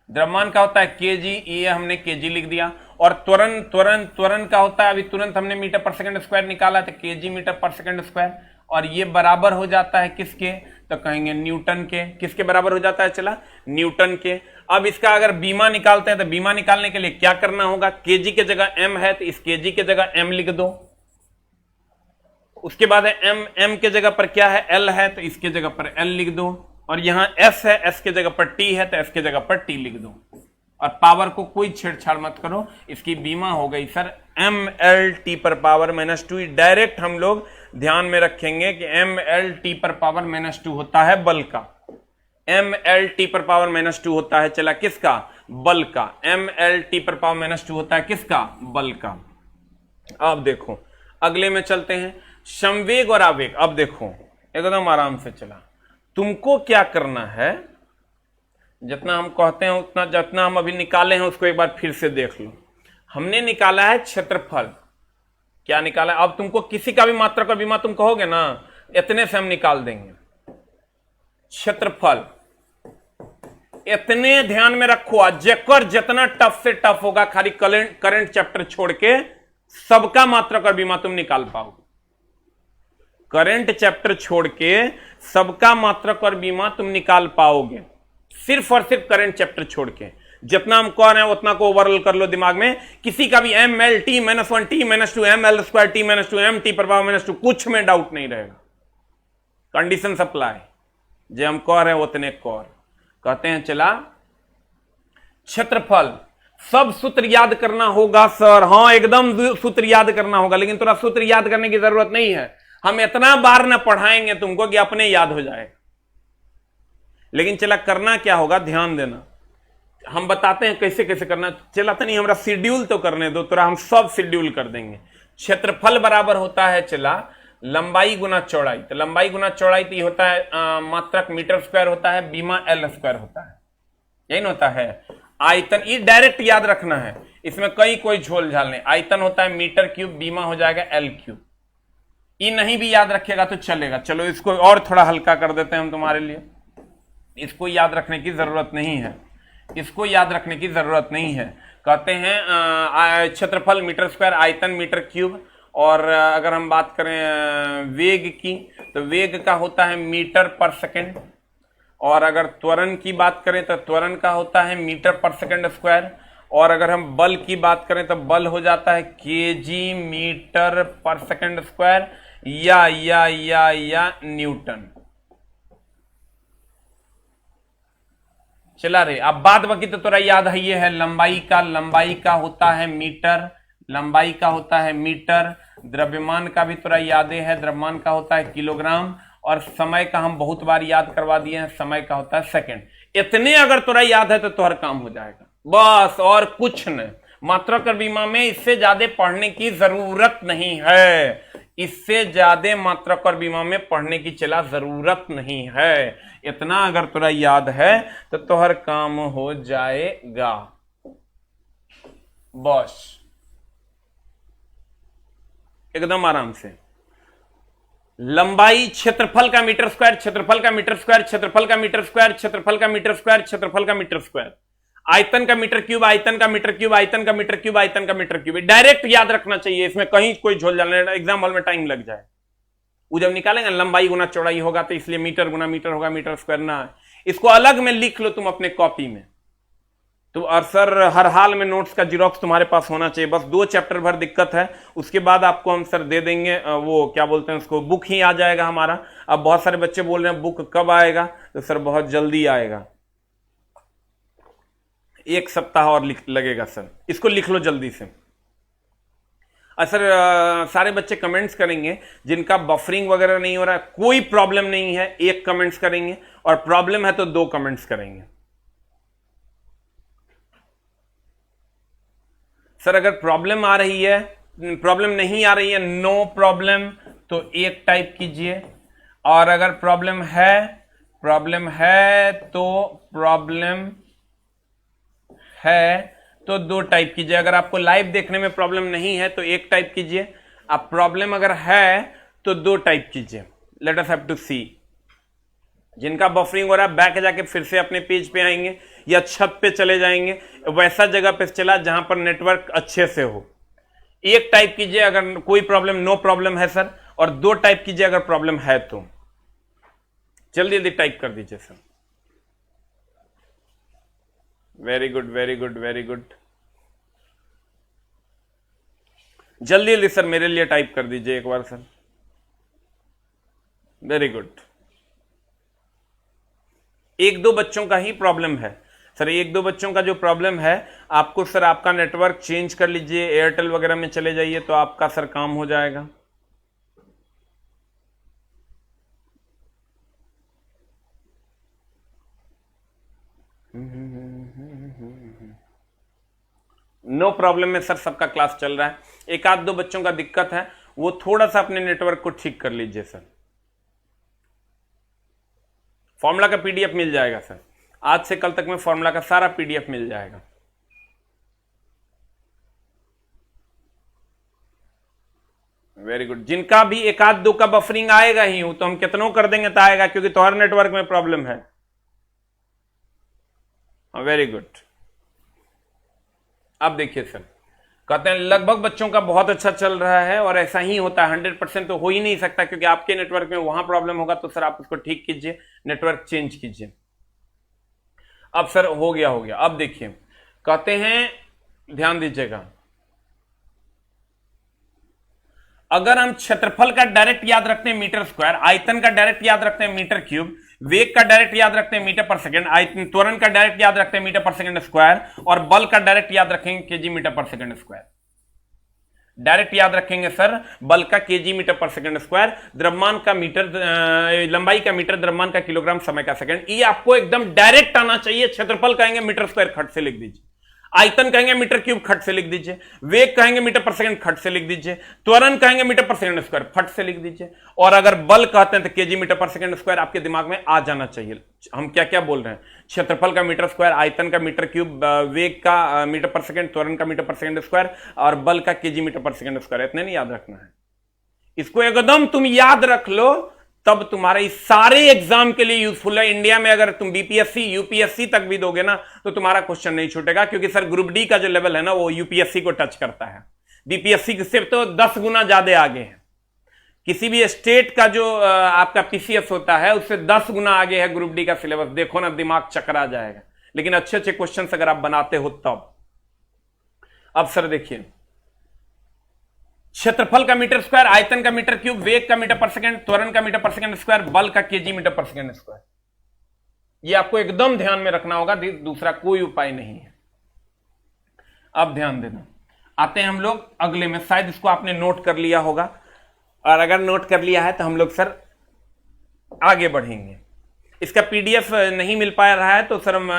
द्रव्यमान का होता है केजी, ये हमने केजी लिख दिया। और त्वरण का होता है, अभी तुरंत हमने मीटर पर सेकंड स्क्वायर निकाला तो केजी मीटर पर सेकंड स्क्वायर, और ये बराबर हो जाता है किसके, तो कहेंगे न्यूटन के। किसके बराबर हो जाता है चला, न्यूटन के। अब इसका अगर बीमा निकालते हैं तो बीमा निकालने के लिए क्या करना होगा, केजी के जगह एम है तो इस केजी के जगह एम लिख दो। उसके बाद है एम के जगह पर क्या है, एल है तो इसके जगह पर एल लिख दो, और यहां एस है, एस के जगह पर टी है तो एस के जगह पर टी लिख दो। और पावर को कोई छेड़छाड़ मत करो, इसकी बीमा हो गई सर एम एल टी पर पावर -2। डायरेक्ट हम लोग ध्यान में रखेंगे कि एम एल टी पर पावर -2 होता है बल का, एम एल टी पर पावर -2 होता है चला किसका, बल का। एम एल टी पर पावर -2 होता है किसका, बल का। अब देखो अगले में चलते हैं, संवेग और आवेग। अब देखो एकदम आराम से चला, तुमको क्या करना है, जितना हम कहते हैं उतना, जितना हम अभी निकाले हैं उसको एक बार फिर से देख लो। हमने निकाला है क्षेत्रफल, क्या निकाला है, अब तुमको किसी का भी मात्रक और बीमा तुम कहोगे ना, इतने से हम निकाल देंगे। क्षेत्रफल इतने ध्यान में रखो, जेकर जितना टफ से टफ होगा, खाली करंट चैप्टर छोड़ के सबका मात्रक और बीमा तुम निकाल पाओगे। करंट चैप्टर छोड़ के सबका मात्रक और बीमा तुम निकाल पाओगे, सिर्फ और सिर्फ करंट चैप्टर छोड़ के। जितना हम कह रहे हैं उतना को ओवरऑल कर लो दिमाग में। किसी का भी M L T -1 T -2 M L square T -2 M T पर पावर -2, कुछ में डाउट नहीं रहेगा। कंडीशन सप्लाई जो हम कह रहे हैं उतने कौर कहते हैं। चला क्षेत्रफल, सब सूत्र याद करना होगा सर, हाँ एकदम सूत्र याद करना होगा, लेकिन थोड़ा सूत्र याद करने की जरूरत नहीं है। हम इतना बार ना पढ़ाएंगे तुमको कि अपने याद हो जाए। लेकिन चला करना क्या होगा, ध्यान देना, हम बताते हैं कैसे कैसे करना। चला तो नहीं, हमारा शेड्यूल तो करने दो, थोड़ा हम सब शेड्यूल कर देंगे। क्षेत्रफल बराबर होता है चला लंबाई गुना चौड़ाई, तो लंबाई गुना चौड़ाई तो ये होता है मात्रक मीटर स्क्वायर होता है, बीमा एल स्क्वायर होता है, यही होता है। आयतन ये डायरेक्ट याद रखना है, इसमें कोई झोल झाल नहीं। आयतन होता है मीटर क्यूब, बीमा हो जाएगा एल क्यूब। ये नहीं भी याद रखेगा तो चलेगा। चलो इसको और थोड़ा हल्का कर देते हैं हम तुम्हारे लिए, इसको याद रखने की जरूरत नहीं है, इसको याद रखने की जरूरत नहीं है। कहते हैं क्षेत्रफल मीटर स्क्वायर, आयतन मीटर क्यूब, और अगर हम बात करें वेग की तो वेग का होता है मीटर पर सेकंड, और अगर त्वरण की बात करें तो त्वरण का होता है मीटर पर सेकंड स्क्वायर, और अगर हम बल की बात करें तो बल हो जाता है केजी मीटर पर सेकंड स्क्वायर या न्यूटन। चला रे, अब बात बाकी तो थोड़ा याद है, ये है लंबाई का होता है मीटर, लंबाई का होता है मीटर। द्रव्यमान का भी थोड़ा याद है, द्रव्यमान का होता है किलोग्राम, और समय का हम बहुत बार याद करवा दिए हैं, समय का होता है सेकंड। इतने अगर थोड़ा याद है तो तुम्हारा काम हो जाएगा। बस, और कुछ नहीं। मात्रक और बीमा में इससे ज्यादा पढ़ने की जरूरत नहीं है, इससे ज्यादा मात्रक और बीमा में पढ़ने की चला जरूरत नहीं है। इतना अगर तुरा याद है तो तोहर काम हो जाएगा बस, एकदम आराम से। लंबाई क्षेत्रफल का मीटर स्क्वायर, क्षेत्रफल का मीटर स्क्वायर, क्षेत्रफल का मीटर स्क्वायर, क्षेत्रफल का मीटर स्क्वायर, क्षेत्रफल का मीटर स्क्वायर। आयतन का मीटर क्यूब, आयतन का मीटर क्यूब, आयतन का मीटर क्यूब, आयतन का मीटर क्यूब। डायरेक्ट याद रखना चाहिए, इसमें कहीं कोई झोल झाल, एग्जाम हॉल में टाइम लग जाए। वो जब निकालेंगे लंबाई गुना चौड़ाई होगा तो इसलिए मीटर गुना मीटर होगा, मीटर स्क्वायर ना। इसको अलग में लिख लो तुम अपने कॉपी में। तो और सर हर हाल में नोट्स का जिरोक्स तुम्हारे पास होना चाहिए। बस 2 चैप्टर भर दिक्कत है, उसके बाद आपको हम सर दे देंगे, वो क्या बोलते हैं उसको, बुक ही आ जाएगा हमारा। अब बहुत सारे बच्चे बोल रहे हैं बुक कब आएगा, तो सर बहुत जल्दी आएगा, 1 सप्ताह और लगेगा सर। इसको लिख लो जल्दी से। सर सारे बच्चे कमेंट्स करेंगे जिनका बफरिंग वगैरह नहीं हो रहा है, कोई प्रॉब्लम नहीं है, 1 कमेंट्स करेंगे, और प्रॉब्लम है तो 2 कमेंट्स करेंगे। सर अगर प्रॉब्लम आ रही है, प्रॉब्लम नहीं आ रही है, नो प्रॉब्लम, तो 1 टाइप कीजिए। और अगर प्रॉब्लम है तो 2 टाइप कीजिए। अगर आपको लाइव देखने में प्रॉब्लम नहीं है तो 1 टाइप कीजिए। अब प्रॉब्लम अगर है तो 2 टाइप कीजिए। लेट अस हैव टू सी। जिनका बफरिंग हो रहा है बैक जाके फिर से अपने पेज पे आएंगे या छत पे चले जाएंगे, वैसा जगह पे चला जहां पर नेटवर्क अच्छे से हो। 1 टाइप कीजिए अगर कोई प्रॉब्लम, नो प्रॉब्लम है सर, और 2 टाइप कीजिए अगर प्रॉब्लम है तो। जल्दी जल्दी टाइप कर दीजिए sir. Very good, very good, very good. जल्दी जल्दी सर मेरे लिए टाइप कर दीजिए एक बार सर। Very good. 1-2 बच्चों का ही प्रॉब्लम है सर, 1-2 बच्चों का जो प्रॉब्लम है, आपको सर आपका नेटवर्क चेंज कर लीजिए, एयरटेल वगैरह में चले जाइए तो आपका सर काम हो जाएगा। नो प्रॉब्लम में सर सबका क्लास चल रहा है। 1-2 बच्चों का दिक्कत है, वो थोड़ा सा अपने नेटवर्क को ठीक कर लीजिए सर। फॉर्मूला का पीडीएफ मिल जाएगा सर, आज से कल तक में फॉर्मूला का सारा पीडीएफ मिल जाएगा। Very good. जिनका भी 1-2 का बफरिंग आएगा ही हूं तो हम कितनों कर देंगे तो आएगा, क्योंकि तुम्हारे नेटवर्क में प्रॉब्लम है। Very good. अब देखिए सर, कहते हैं लगभग बच्चों का बहुत अच्छा चल रहा है, और ऐसा ही होता है, 100% तो हो ही नहीं सकता, क्योंकि आपके नेटवर्क में वहां प्रॉब्लम होगा तो सर आप उसको ठीक कीजिए, नेटवर्क चेंज कीजिए। अब सर हो गया। अब देखिए, कहते हैं ध्यान दीजिएगा, अगर हम क्षेत्रफल का डायरेक्ट याद रखते हैं मीटर स्क्वायर, आयतन का डायरेक्ट याद रखते हैं मीटर क्यूब, वेग का डायरेक्ट याद रखते हैं मीटर पर सेकंड, आयतन त्वरण का डायरेक्ट याद रखते हैं मीटर पर सेकंड स्क्वायर, और बल का डायरेक्ट याद रखेंगे केजी मीटर पर सेकंड स्क्वायर। डायरेक्ट याद रखेंगे सर बल का केजी मीटर पर सेकंड स्क्वायर, द्रव्यमान का मीटर, लंबाई का मीटर, द्रव्यमान का किलोग्राम, समय का सेकंड। ये आपको एकदम डायरेक्ट आना चाहिए। क्षेत्रफल कहेंगे मीटर स्क्वायर, खट से लिख दीजिए। आयतन कहेंगे मीटर क्यूब, खट से लिख दीजिए। वेग कहेंगे मीटर पर सेकंड, खट से लिख दीजिए। त्वरण कहेंगे मीटर पर सेकंड स्क्वायर, फट से लिख दीजिए। और अगर बल कहते हैं तो केजी मीटर पर सेकंड स्क्वायर आपके दिमाग में आ जाना चाहिए। हम क्या क्या बोल रहे हैं, क्षेत्रफल का मीटर स्क्वायर, आयतन का मीटर क्यूब, वेग का मीटर पर सेकंड, त्वरण का मीटर पर सेकंड स्क्वायर, और बल का केजी मीटर पर सेकंड स्क्वायर। इतने नहीं याद रखना है, इसको एकदम तुम याद रख लो, तब तुम्हारे सारे एग्जाम के लिए यूजफुल है। इंडिया में अगर तुम बीपीएससी यूपीएससी तक भी दोगे ना तो तुम्हारा क्वेश्चन नहीं छूटेगा, क्योंकि सर ग्रुप डी का जो लेवल है ना वो यूपीएससी को टच करता है। बीपीएससी से तो 10 गुना ज्यादा आगे है। किसी भी स्टेट का जो आपका पीसीएस होता है उससे 10 गुना आगे है ग्रुप डी का सिलेबस। देखो ना, दिमाग चकरा जाएगा। लेकिन अच्छे अच्छे क्वेश्चन अगर आप बनाते हो तब। अब सर देखिए, क्षेत्रफल का मीटर स्क्वायर, आयतन का मीटर क्यूब, वेग का मीटर पर सेकंड, त्वरण का मीटर पर सेकंड स्क्वायर, बल का केजी मीटर पर सेकंड स्क्वायर। ये आपको एकदम ध्यान में रखना होगा, दूसरा कोई उपाय नहीं है। अब ध्यान देना, आते हैं हम लोग अगले में। शायद इसको आपने नोट कर लिया होगा, और अगर नोट कर लिया है तो हम लोग सर आगे बढ़ेंगे। इसका पीडीएफ नहीं मिल पा रहा है तो सर हम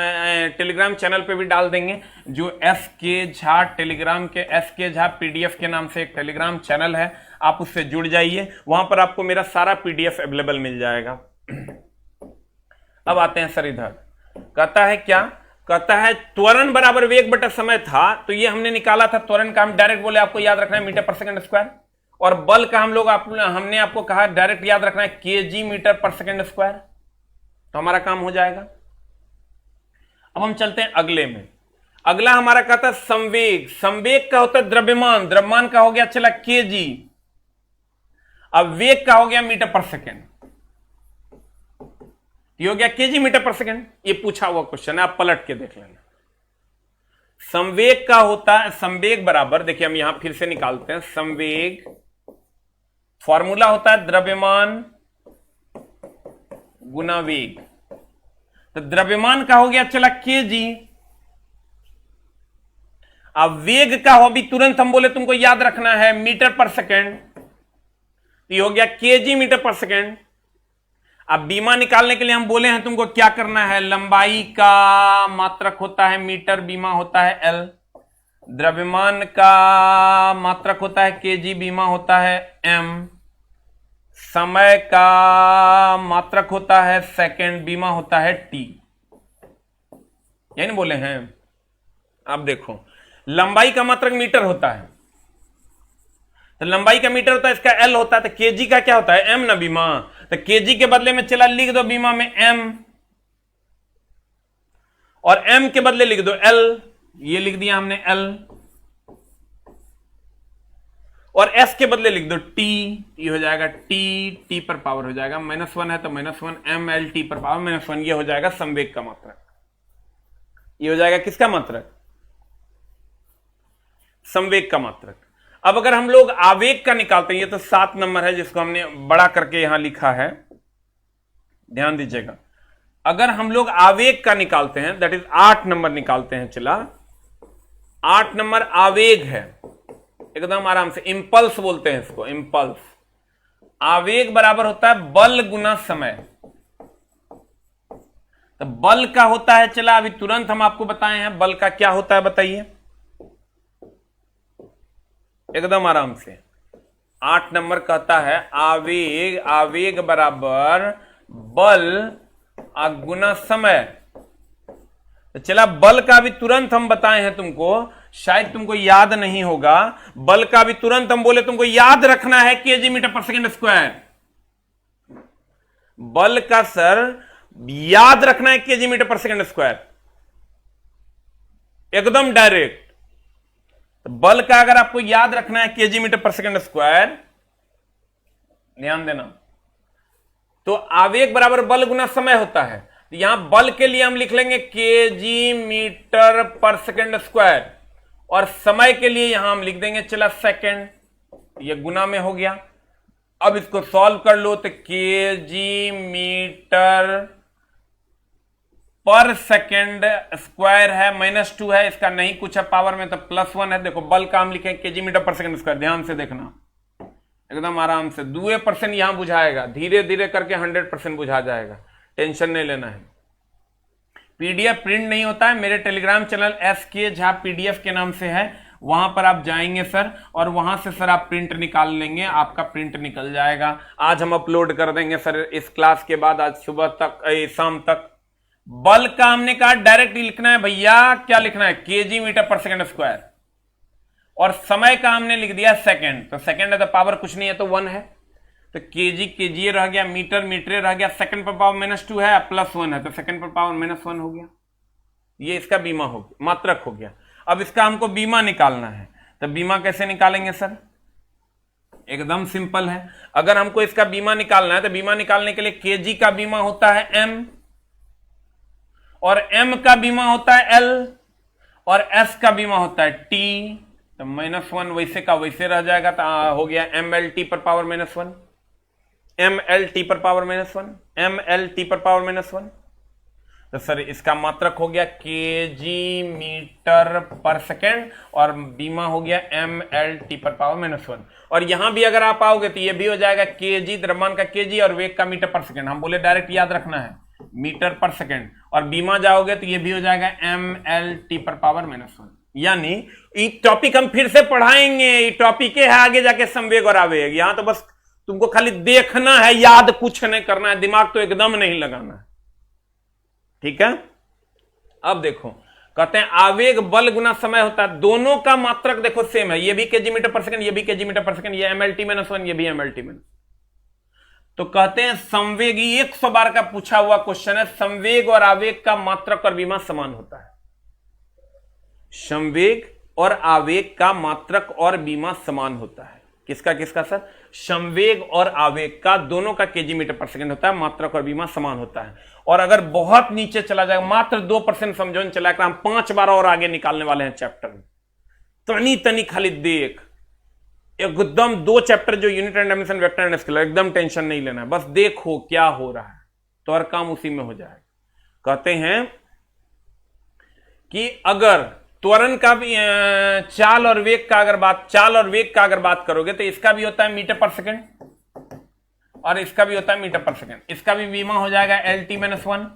टेलीग्राम चैनल पे भी डाल देंगे, जो एस के झा टेलीग्राम के एस के झा पीडीएफ के नाम से एक टेलीग्राम चैनल है, आप उससे जुड़ जाइए, वहां पर आपको मेरा सारा पीडीएफ अवेलेबल मिल जाएगा। अब आते हैं सर इधर, कहता है क्या, कहता है त्वरण बराबर वेग बटा समय था, तो ये हमने निकाला था त्वरण का, हम डायरेक्ट बोले आपको याद रखना है मीटर पर सेकंड स्क्वायर, और बल का हमने आपको कहा डायरेक्ट याद रखना है केजी मीटर पर सेकंड स्क्वायर, तो हमारा काम हो जाएगा। अब हम चलते हैं अगले में। अगला हमारा कहता है संवेग, संवेग का होता है द्रव्यमान, द्रव्यमान का हो गया चला केजी, अब वेग का हो गया मीटर पर सेकंड, ये हो गया केजी मीटर पर सेकंड, ये पूछा हुआ क्वेश्चन है, आप पलट के देख लेना। संवेग का होता है, संवेग बराबर, देखिए हम यहां फिर से निकालते हैं, संवेग फॉर्मूला होता है द्रव्यमान गुना वेग, तो द्रव्यमान का हो गया चला केजी, अब वेग का हो, अभी तुरंत हम बोले तुमको याद रखना है मीटर पर सेकंड, तो ये हो गया केजी मीटर पर सेकंड। अब बीमा निकालने के लिए हम बोले हैं तुमको क्या करना है, लंबाई का मात्रक होता है मीटर, बीमा होता है एल, द्रव्यमान का मात्रक होता है केजी, बीमा होता है एम, समय का मात्रक होता है सेकंड, बीमा होता है टी, यानी बोले हैं। अब देखो लंबाई का मात्रक मीटर होता है, तो लंबाई का मीटर होता है, इसका एल होता है, तो केजी का क्या होता है एम ना बीमा, तो केजी के बदले में चला लिख दो बीमा में एम, और एम के बदले लिख दो एल, ये लिख दिया हमने एल, और एस के बदले लिख दो टी, ये हो जाएगा टी, टी पर पावर हो जाएगा -1 है तो -1 एम एल टी पर पावर -1, ये हो जाएगा संवेग का मात्रक, ये हो जाएगा किसका मात्रक, संवेग का मात्रक। अब अगर हम लोग आवेग का निकालते हैं, ये तो 7 नंबर है जिसको हमने बड़ा करके यहां लिखा है, ध्यान दीजिएगा, अगर हम लोग आवेग का निकालते हैं दैट इज 8 नंबर निकालते हैं, चला 8 नंबर आवेग है, एकदम आराम से, इंपल्स बोलते हैं इसको, इंपल्स। आवेग बराबर होता है बल गुना समय, तो बल का होता है, चला अभी तुरंत हम आपको बताए हैं बल का क्या होता है, बताइए एकदम आराम से। 8 नंबर कहता है आवेग, आवेग बराबर बल गुना समय, तो चला बल का भी तुरंत हम बताए हैं तुमको, शायद तुमको याद नहीं होगा, बल का भी तुरंत हम बोले तुमको याद रखना है केजी मीटर पर सेकंड स्क्वायर, बल का सर याद रखना है केजी मीटर पर सेकंड स्क्वायर, एकदम डायरेक्ट। तो बल का अगर आपको याद रखना है केजी मीटर पर सेकंड स्क्वायर, ध्यान देना, तो आवेग बराबर बल गुना समय होता है, तो यहां बल के लिए हम लिख लेंगे केजी मीटर पर सेकंड स्क्वायर, और समय के लिए यहां हम लिख देंगे चला सेकंड, ये गुना में हो गया। अब इसको सॉल्व कर लो, तो केजी मीटर पर सेकंड स्क्वायर है, -2 है, इसका नहीं कुछ है पावर में, तो +1 है। देखो बल का हम लिखें केजी मीटर पर सेकंड स्क्वायर, ध्यान से देखना, एकदम आराम से 2% यहां बुझाएगा, धीरे धीरे करके 100% बुझा जाएगा, टेंशन नहीं लेना है। पीडीएफ प्रिंट नहीं होता है, मेरे Telegram channel SK Jha PDF के नाम से है, वहां पर आप जाएंगे सर, और वहां से सर आप प्रिंट निकाल लेंगे, आपका प्रिंट निकल जाएगा। आज हम अपलोड कर देंगे सर इस क्लास के बाद, आज सुबह तक, शाम तक। बल का हमने कहा डायरेक्ट लिखना है भैया, क्या लिखना है केजी मीटर पर सेकंड स्क्वायर, और समय का हमने लिख दिया सेकंड, तो सेकंड है तो पावर कुछ नहीं है तो 1 है, तो केजी केजी रह गया, मीटर मीटर रह गया, सेकंड पर पावर -2 है, +1 है तो सेकंड पर पावर -1 हो गया, ये इसका बीमा हो गया, मात्रक हो गया। अब इसका हमको बीमा निकालना है, तो बीमा कैसे निकालेंगे सर, एकदम सिंपल है। अगर हमको इसका बीमा निकालना है तो बीमा निकालने के लिए केजी का बीमा होता है m, और m का बीमा होता है l, और s का बीमा होता है t, तो -1 वैसे का वैसे रह जाएगा, तो हो गया mlt पर पावर -1, mlt पर पावर -1, mlt पर पावर -1, तो सर इसका मात्रक हो गया केजी मीटर पर सेकेंड, और बीमा हो गया mlt पर पावर -1। और यहां भी अगर आप आओगे तो ये भी हो जाएगा केजी, द्रव्यमान का केजी और वेग का मीटर पर सेकेंड, हम बोले डायरेक्ट याद रखना है मीटर पर सेकेंड, और बीमा जाओगे तो ये भी हो जाएगा MLT पर पावर -1। यानी ये टॉपिक हम फिर से पढ़ाएंगे, ये टॉपिक है आगे जाके संवेग और आवेग। यहां तो बस तुमको खाली देखना है, याद कुछ नहीं करना है, दिमाग तो एकदम नहीं लगाना है, ठीक है। अब देखो, कहते हैं आवेग बल गुना समय होता है, दोनों का मात्रक देखो सेम है, ये भी केजी मीटर पर सेकंड, ये भी केजी मीटर पर सेकंड, ये MLT -1, ये भी MLT -1। तो कहते हैं संवेग, 100 बार का पूछा हुआ क्वेश्चन है, संवेग और आवेग का मात्रक और विमा समान होता है। संवेग और आवेग का मात्रक और विमा समान होता है। किसका किसका सर? संवेग और आवेग का, दोनों का केजी मीटर पर सेकंड होता है, मात्रक और विमा समान होता है। और अगर बहुत नीचे चला जाएगा, मात्र 2% समझो चला, हम 5 बार और आगे निकालने वाले हैं चैप्टर में, तनी तनी खाली देख, एकदम 2 चैप्टर जो unit and dimension, vector and scalar, एकदम टेंशन नहीं लेना है, बस देखो क्या हो रहा है तो हर काम उसी में हो जाएगा। कहते हैं कि अगर त्वरण का भी चाल और वेग का अगर बात करोगे तो इसका भी होता है मीटर पर सेकंड और इसका भी होता है मीटर पर सेकंड। इसका भी बीमा हो जाएगा LT -1,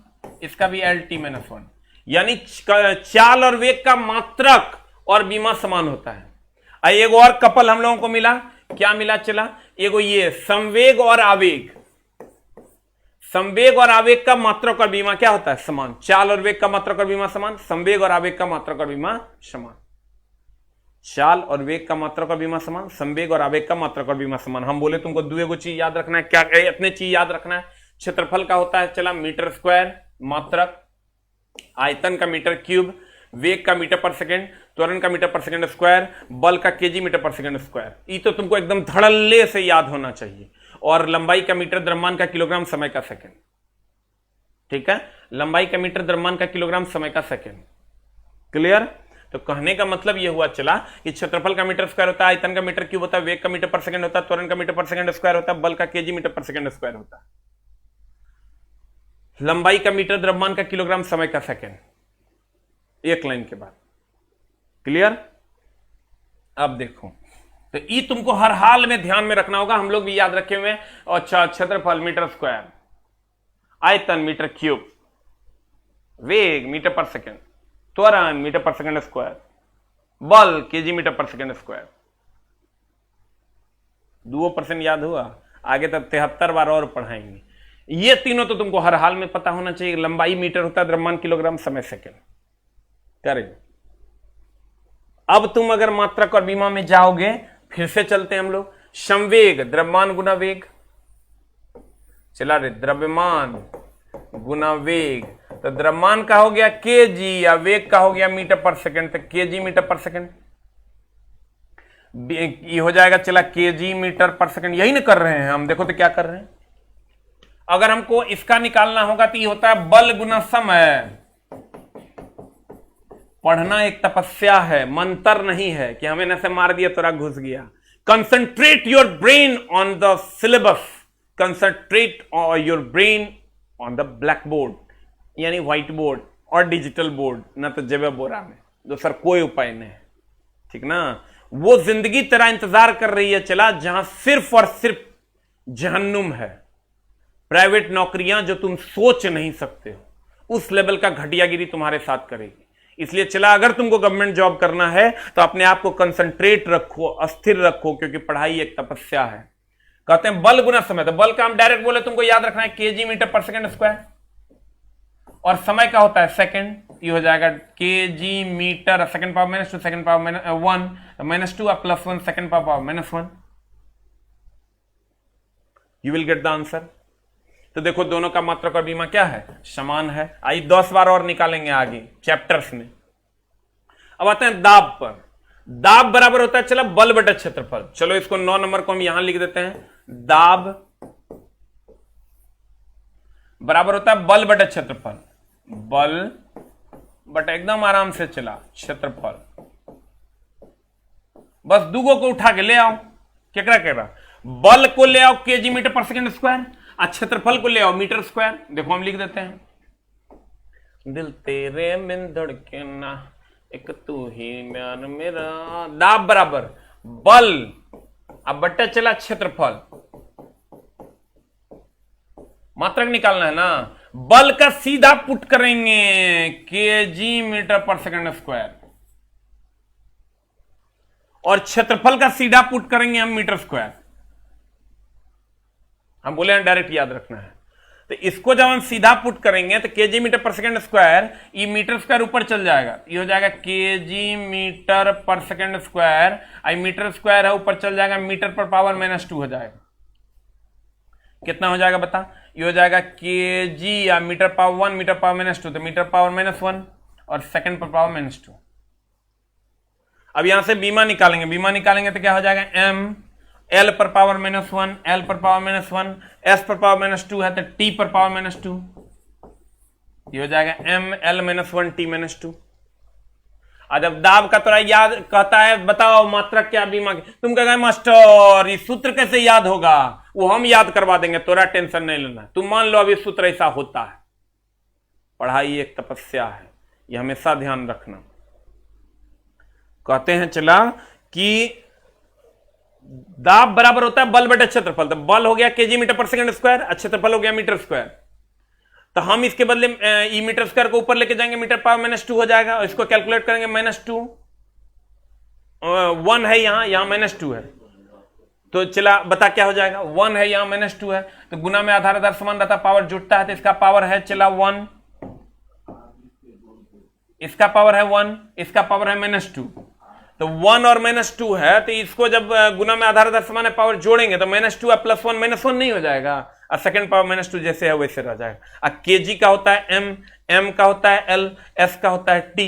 इसका भी LT -1। यानी चाल और वेग का मात्रक और बीमा समान होता है। एक और कपल हम लोगों को मिला, क्या मिला चला, एगो ये संवेग और आवेग, संवेग और आवेग का मात्रक और बीमा क्या होता है? समान। चाल और वेग का मात्रक और बीमा समान, संवेग और आवेग का मात्रक और बीमा समान। चाल और वेग का मात्रक और बीमा समान, संवेग और आवेग का मात्रक और बीमा समान। हम बोले तुमको दो चीज याद रखना है, क्या इतने चीज याद रखना है। क्षेत्रफल का होता है चला मीटर स्क्वायर मात्रक, आयतन का मीटर क्यूब, वेग का मीटर पर सेकेंड, त्वरण का मीटर पर सेकेंड स्क्वायर, बल का केजी मीटर पर सेकेंड स्क्वायर। ये तो तुमको एकदम धड़ल्ले से याद होना चाहिए। और लंबाई का मीटर, द्रव्यमान का किलोग्राम, समय का सेकेंड, ठीक है। लंबाई का मीटर, द्रव्यमान का किलोग्राम, समय का सेकेंड, क्लियर। तो कहने का मतलब यह हुआ चला कि क्षेत्रफल का मीटर स्क्वायर होता है, आयतन का मीटर क्यूब होता है, वेग का मीटर पर सेकेंड होता है, त्वरण का मीटर पर सेकेंड स्क्वायर होता है, बल का केजी मीटर पर सेकेंड स्क्वायर होता है, लंबाई का मीटर, द्रव्यमान का किलोग्राम, समय का सेकेंड, एक लाइन के बाद, क्लियर। अब देखो, तो ये तुमको हर हाल में ध्यान में रखना होगा, हम लोग भी याद रखे हुए हैं। अच्छा, क्षेत्रफल मीटर स्क्वायर, आयतन मीटर क्यूब, वेग मीटर पर सेकेंड, त्वरण मीटर पर सेकेंड स्क्वायर, बल केजी मीटर पर सेकेंड स्क्वायर। 2% याद हुआ, आगे तक 73 बार और पढ़ाएंगे। ये तीनों तो तुमको हर हाल में पता होना चाहिए। लंबाई मीटर होता है, द्रव्यमान किलोग्राम, समय सेकेंड, करेंगे। अब तुम अगर मात्रक और बीमा में जाओगे, फिर से चलते हैं हम लोग। संवेग द्रव्यमान गुना वेग, चला रे, द्रव्यमान गुना वेग, तो द्रव्यमान का हो गया केजी या वेग का हो गया मीटर पर सेकंड, तो केजी मीटर पर सेकंड ये हो जाएगा चला केजी मीटर पर सेकंड। यही ना कर रहे हैं हम, देखो तो क्या कर रहे हैं। अगर हमको इसका निकालना होगा तो ये होता है बल गुना समय। पढ़ना एक तपस्या है, मंत्र नहीं है कि हमें न से मार दिया तोरा घुस गया। Concentrate your brain on the syllabus, concentrate your brain on the black board, यानी व्हाइट बोर्ड और डिजिटल बोर्ड, ना तो जेब बोरा में। दूसरा कोई उपाय नहीं, ठीक ना। वो जिंदगी तेरा इंतजार कर रही है चला, जहां सिर्फ और सिर्फ जहन्नुम है। प्राइवेट नौकरियां जो तुम सोच नहीं सकते हो, उस लेवल का घटियागिरी तुम्हारे साथ करेगी। इसलिए चला, अगर तुमको गवर्नमेंट जॉब करना है तो अपने आप को कंसंट्रेट रखो, अस्थिर रखो, क्योंकि पढ़ाई एक तपस्या है। कहते हैं बल गुना समय, तो बल का हम डायरेक्ट बोले तुमको याद रखना है केजी मीटर पर सेकंड स्क्वायर, और समय का होता है सेकंड, ये हो जाएगा KG metre second power -2 second power -1, -2 plus 1 second power -1। You will get the answer. तो देखो, दोनों का मात्रक और बीमा क्या है? समान है। आइए 10 बार और निकालेंगे आगे चैप्टर्स में। अब आते हैं दाब पर। दाब बराबर होता है चला बल बटा क्षेत्रफल। चलो इसको 9 नंबर को हम यहां लिख देते हैं। दाब बराबर होता है बल बटा क्षेत्रफल, बल बटा, एकदम आराम से चला, क्षेत्रफल। बस दूगो को उठा के ले आओ, केकरा केकरा, बल को ले आओ केजी मीटर पर सेकंड स्क्वायर, और क्षेत्रफल को ले आओ मीटर स्क्वायर। देखो हम लिख देते हैं, दिल तेरे में धड़के ना, एक तू ही म्यान मेरा। दाब बराबर बल, अब बट्टा चला क्षेत्रफल, मात्रक निकालना है ना। बल का सीधा पुट करेंगे केजी मीटर पर सेकंड स्क्वायर, और क्षेत्रफल का सीधा पुट करेंगे हम मीटर स्क्वायर। हम बोले हैं डायरेक्ट याद रखना है, तो इसको जब हम सीधा पुट करेंगे तो केजी मीटर पर सेकंड स्क्वायर, ये मीटर स्क्वायर ऊपर चल जाएगा, ये हो जाएगा केजी मीटर पर सेकंड स्क्वायर, आई मीटर स्क्वायर है ऊपर चल जाएगा, मीटर पर पावर -2 हो जाएगा। कितना हो जाएगा बता, ये हो जाएगा केजी या मीटर पावर 1 मीटर पावर -2, तो मीटर पावर -1 और सेकंड पर पावर -2। अब यहां से बीमा निकालेंगे, बीमा निकालेंगे तो क्या हो जाएगा, m l पर पावर -1, l पर पावर -1, s पर पावर -2 है तो t पर पावर -2, ये हो जाएगा m l -1 t -2। आज अब दाब का थोड़ा याद कहता है बताओ मात्रक क्या बीमा की, तुम कहोगे मास्टर ये सूत्र कैसे याद होगा, वो हम याद करवा देंगे, तोरा टेंशन नहीं लेना। तुम मान लो अभी सूत्र ऐसा होता है, पढ़ाई एक तपस्या है, ये हमेशा ध्यान रखना। कहते हैं चला कि दाब बराबर होता है बल बटे क्षेत्रफल, तो बल हो गया केजी मीटर पर सेकंड स्क्वायर, क्षेत्रफल हो गया मीटर स्क्वायर, तो हम इसके बदले ई मीटर स्क्वायर को ऊपर लेके जाएंगे, मीटर पावर -2 हो जाएगा, और इसको कैलकुलेट करेंगे -2, 1 है यहां -2 है, तो चला बता क्या हो जाएगा, 1 है यहां -2 है, तो गुना में आधार आधार समान रहता, पावर जुटता है, तो इसका पावर है चला 1, इसका पावर है 1, इसका पावर है -2, तो 1 और -2 है, तो इसको जब गुना में आधार आधार समान है पावर जोड़ेंगे तो -2 और +1 -1 नहीं हो जाएगा, और सेकंड पावर -2 जैसे है वैसे रह जाएगा। केजी का होता है m का होता है l, s का होता है t,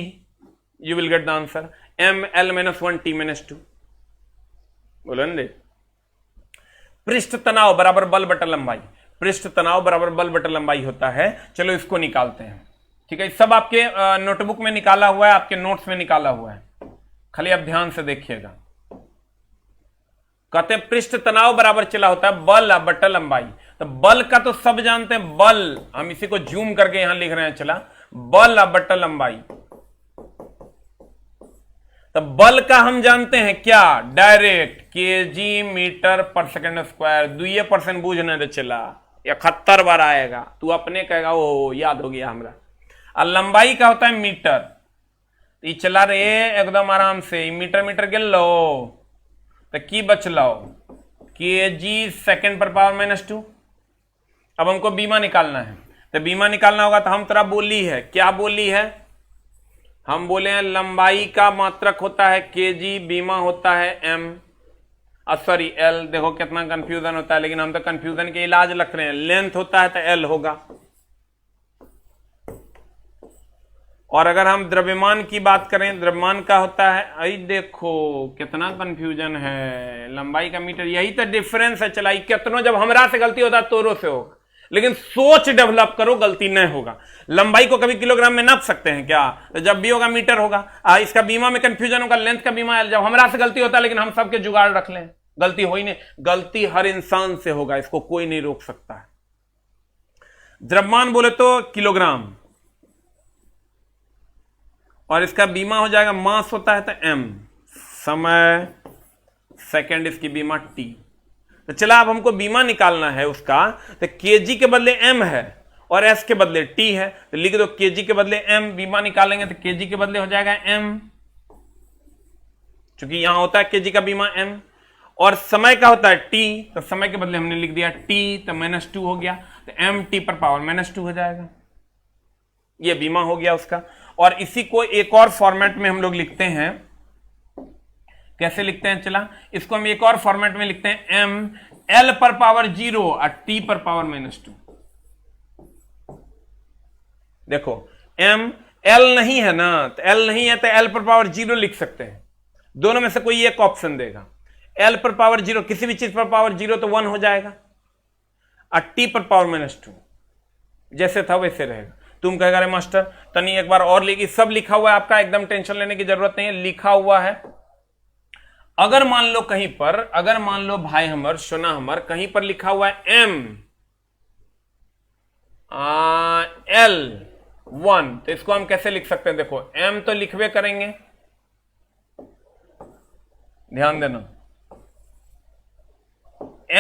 you will get the answer m l -1 t -2। बोलो न, पृष्ठ तनाव बराबर बल बटा लंबाई, पृष्ठ तनाव बराबर बल बटा लंबाई होता है। चलो इसको निकालते हैं, ठीक है, सब आपके नोटबुक में निकाला हुआ है, आपके नोट्स में निकाला हुआ है, खाली आप ध्यान से देखिएगा। कहते हैं पृष्ठ तनाव बराबर चला होता है बल बटा लंबाई, तो बल का तो सब जानते हैं, बल हम इसी को जूम करके यहां लिख रहे हैं, चला बल बटा लंबाई, तो बल का हम जानते हैं क्या, डायरेक्ट केजी मीटर पर सेकंड स्क्वायर, 2% बूझने रे चला, 71 बार आएगा, तू अपने कहेगा ओ याद हो गया हमरा। और लंबाई का होता है मीटर, ये चला रे एकदम आराम से, मीटर मीटर गिन लो तो की बच लो, केजी सेकंड पर पावर -2। अब हमको बीमा निकालना है, तो बीमा निकालना होगा तो हम तरह बोली है, क्या बोली है, हम बोले हैं लंबाई का मात्रक होता है केजी, बीमा होता है m, सॉरी l, देखो कितना कंफ्यूजन होता है, लेकिन हम तो कंफ्यूजन के इलाज रख रहे हैं, लेंथ होता है तो l होगा। और अगर हम द्रव्यमान की बात करें, द्रव्यमान का होता है, आई देखो कितना कंफ्यूजन है, लंबाई का मीटर, यही तो डिफरेंस है। चलाई कितनों जब हमरा से गलती होता है तोरो से होगा, लेकिन सोच डेवलप करो, गलती नहीं होगा। लंबाई को कभी किलोग्राम में नाप सकते हैं क्या, तो जब भी होगा मीटर होगा। इसका बीमा में कंफ्यूजन होगा, लेंथ का बीमा जब हमरा से गलती होता है, लेकिन हम सबके जुगाड़ रख लें, गलती हो ही नहीं, गलती हर इंसान से होगा, इसको कोई नहीं रोक सकता है। द्रव्यमान बोले तो किलोग्राम, और इसका बीमा हो जाएगा, मास होता है तो m, समय सेकंड, इसकी बीमा t। तो चला अब हमको बीमा निकालना है उसका, तो केजी के बदले m है और s के बदले t है, तो लिख दो केजी के बदले m, बीमा निकालेंगे तो केजी के बदले हो जाएगा m, क्योंकि यहां होता है केजी का बीमा m, और समय का होता है t, तो समय के बदले हमने लिख दिया t, तो -2 हो गया, तो m t पर पावर -2 हो जाएगा, ये बीमा हो गया उसका। और इसी को एक और फॉर्मेट में हम लोग लिखते हैं, कैसे लिखते हैं, चला इसको हम एक और फॉर्मेट में लिखते हैं, m l पर पावर 0 और t पर पावर -2। देखो m l नहीं है ना, तो l नहीं है तो l पर पावर 0 लिख सकते हैं, दोनों में से कोई एक ऑप्शन देगा। l पर पावर 0, किसी भी चीज पर पावर 0 तो 1 हो जाएगा, और t पर पावर -2 जैसे था वैसे रहेगा। तुम कहेगा अरे मास्टर तनी एक बार और लिखी, सब लिखा हुआ है आपका, एकदम टेंशन लेने की जरूरत नहीं है, लिखा हुआ है। अगर मान लो कहीं पर, अगर मान लो भाई हमर सोना हमर कहीं पर लिखा हुआ है m l1, तो इसको हम कैसे लिख सकते हैं, देखो m तो लिखवे करेंगे, ध्यान देना,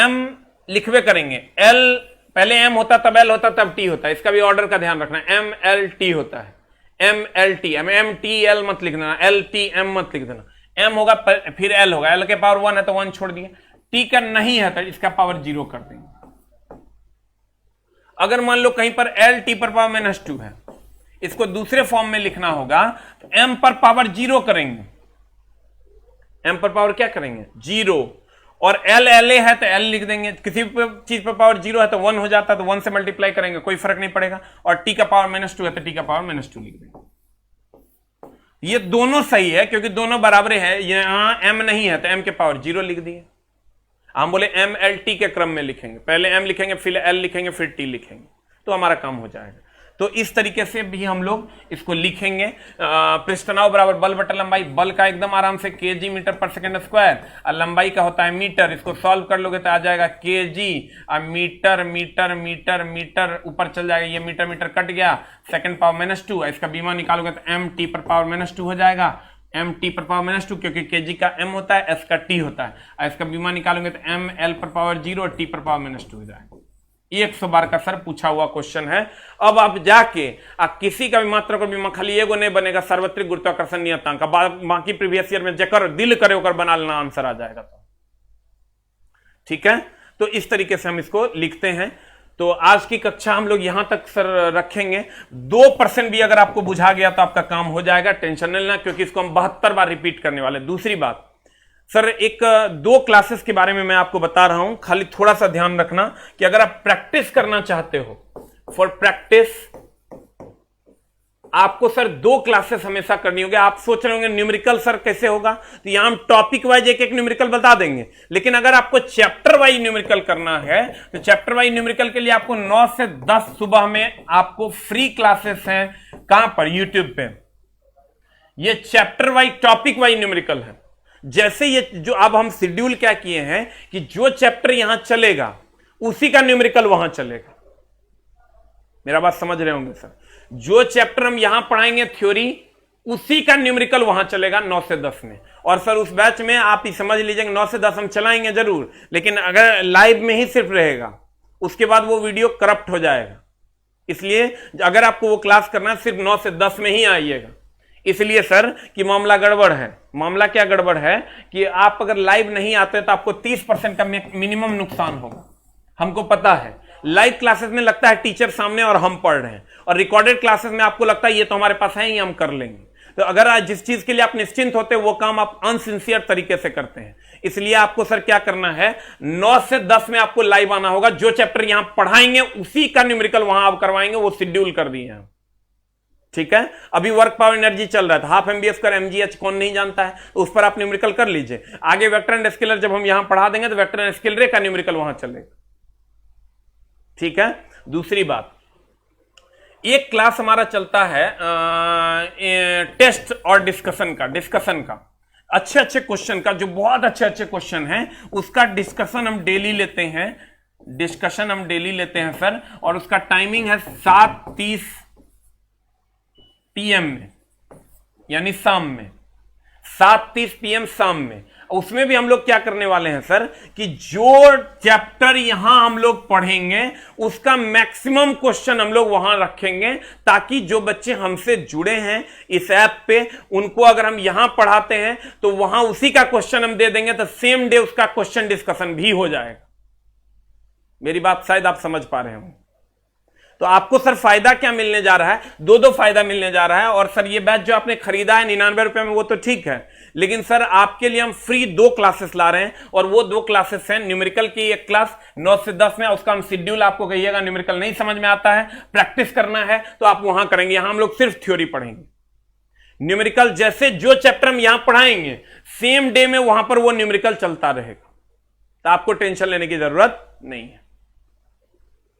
m लिखवे करेंगे, l पहले एम होता तब एल होता तब टी होता है, इसका भी ऑर्डर का ध्यान रखना। एम एल टी होता है, M L T, M T L मत लिख देना, एल टी एम मत लिख देना। एम होगा फिर एल होगा, एल के पावर 1 है तो 1 छोड़ दिए, टी का नहीं है तो इसका पावर 0 कर देंगे। अगर मान लो कहीं पर एल टी पर पावर -2 है, इसको दूसरे फॉर्म में लिखना होगा तो एम पर पावर 0 करेंगे, एम पर पावर क्या करेंगे 0, और एल एल ए है तो एल लिख देंगे, किसी चीज पर पावर 0 है तो 1 हो जाता है तो 1 से मल्टीप्लाई करेंगे, कोई फर्क नहीं पड़ेगा, और टी का पावर -2 है तो टी का पावर -2 लिख देंगे। ये दोनों सही है क्योंकि दोनों बराबर है, यहां एम नहीं है तो एम के पावर 0 लिख दिए। हम बोले एम एल टी के क्रम में लिखेंगे, पहले एम लिखेंगे फिर एल लिखेंगे फिर टी लिखेंगे तो हमारा काम हो जाएगा। तो इस तरीके से भी हम लोग इसको लिखेंगे। पृष्ठनाव बराबर बल बटा लंबाई, बल का एकदम आराम से kg मीटर पर सेकंड स्क्वायर, और लंबाई का होता है मीटर, इसको सॉल्व कर लोगे तो आ जाएगा kg, और मीटर मीटर मीटर मीटर ऊपर चल जाएगा, ये मीटर मीटर कट गया, सेकंड पावर -2, इसका बीमा निकालोगे तो एम टी पर पावर -2 हो जाएगा, एम टी पर पावर -2 क्योंकि kg का m होता है, s का t होता है, और इसका बीमा निकालोगे तो एम एल पर पावर 0, टी पर पावर -2 हो जाएगा। 100 बार का सर पूछा हुआ क्वेश्चन है। अब आप जाके किसी का भी मात्रा को बीमा खाली एगो नहीं बनेगा, सार्वत्रिक गुरुत्वाकर्षण नियतांक, बाकी प्रीवियस ईयर में जकर दिल करे होकर बना लेना, आंसर आ जाएगा। तो ठीक है, तो इस तरीके से हम इसको लिखते हैं। तो आज की कक्षा हम लोग यहां तक सर रखेंगे। 2% भी अगर आपको बुझा गया तो आपका काम हो जाएगा, टेंशन नहीं लेना, क्योंकि इसको हम 72 बार रिपीट करने वाले। दूसरी बात सर, एक 2 क्लासेस के बारे में मैं आपको बता रहा हूं, खाली थोड़ा सा ध्यान रखना कि अगर आप प्रैक्टिस करना चाहते हो, फॉर प्रैक्टिस आपको सर 2 क्लासेस हमेशा करनी होगी। आप सोच रहे होंगे न्यूमेरिकल सर कैसे होगा, तो यहां हम टॉपिक वाइज एक एक न्यूमेरिकल बता देंगे, लेकिन अगर आपको चैप्टर वाइज न्यूमेरिकल करना है तो चैप्टर वाइज न्यूमेरिकल के लिए आपको 9 से 10 सुबह में आपको फ्री क्लासेस हैं। कहां पर? यूट्यूब पे। ये chapter wise topic wise numerical है। जैसे ये जो अब हम शेड्यूल क्या किए हैं कि जो चैप्टर यहां चलेगा उसी का न्यूमेरिकल वहां चलेगा। मेरा बात समझ रहे होंगे सर? जो चैप्टर हम यहां पढ़ाएंगे थ्योरी, उसी का न्यूमेरिकल वहां चलेगा 9 से 10 में। और सर उस बैच में आप ही समझ लीजिएगा 9 से 10 हम चलाएंगे जरूर, लेकिन अगर लाइव में ही सिर्फ रहेगा, उसके बाद वो वीडियो करप्ट हो जाएगा। इसलिए अगर आपको वो क्लास करना है सिर्फ 9 से 10 में ही आइएगा। इसलिए सर कि मामला गड़बड़ है। मामला क्या गड़बड़ है कि आप अगर लाइव नहीं आते तो आपको 30% का मिनिमम नुकसान होगा। हमको पता है लाइव क्लासेस में लगता है टीचर सामने और हम पढ़ रहे हैं, और रिकॉर्डेड क्लासेस में आपको लगता है ये तो हमारे पास है ही, हम कर लेंगे। तो अगर आज जिस चीज के लिए आप निश्चिंत होते हैं वो काम आप अनसिंसियर तरीके से करते हैं। इसलिए आपको सर क्या करना है, 9 से 10 में आपको लाइव आना होगा। जो चैप्टर यहां पढ़ाएंगे उसी का न्यूमेरिकल वहां आप करवाएंगे, वो शेड्यूल कर दिए हैं। ठीक है, अभी वर्क पावर एनर्जी चल रहा था, हाफ MBA स्क्वायर MGH कौन नहीं जानता है, तो उस पर आप न्यूमेरिकल कर लीजिए। आगे वेक्टर एंड स्केलर जब हम यहां पढ़ा देंगे तो वेक्टर एंड स्केलर का न्यूमेरिकल वहां चलेगा। ठीक है, दूसरी बात, एक क्लास हमारा चलता है टेस्ट और डिस्कशन का अच्छे अच्छे क्वेश्चन का, जो बहुत अच्छे अच्छे क्वेश्चन हैं उसका डिस्कशन हम डेली लेते हैं सर। और उसका टाइमिंग है 7:30 PM में, यानी शाम में 7:30 PM शाम में। उसमें भी हम लोग क्या करने वाले हैं सर कि जो चैप्टर यहां हम लोग पढ़ेंगे उसका मैक्सिमम क्वेश्चन हम लोग वहां रखेंगे, ताकि जो बच्चे हमसे जुड़े हैं इस ऐप पे, उनको अगर हम यहां पढ़ाते हैं तो वहां उसी का क्वेश्चन हम दे देंगे, तो सेम डे उसका क्वेश्चन डिस्कशन भी हो जाएगा। मेरी बात शायद आप समझ पा रहे हो। तो आपको सर फायदा क्या मिलने जा रहा है? 2 फायदा मिलने जा रहा है। और सर ये बैच जो आपने खरीदा है 99 रुपए में, वो तो ठीक है, लेकिन सर आपके लिए हम फ्री 2 क्लासेस ला रहे हैं। और वो 2 क्लासेस हैं, न्यूमेरिकल की एक क्लास 9 से 10 में, उसका हम शेड्यूल आपको कहिएगा न्यूमेरिकल नहीं समझ में आता है, प्रैक्टिस करना है तो आप वहां करेंगे। यहां हम लोग सिर्फ थ्योरी पढ़ेंगे। न्यूमेरिकल जैसे जो चैप्टर हम यहां पढ़ाएंगे सेम डे में वहां पर वो न्यूमेरिकल चलता रहेगा, तो आपको टेंशन लेने की जरूरत नहीं है।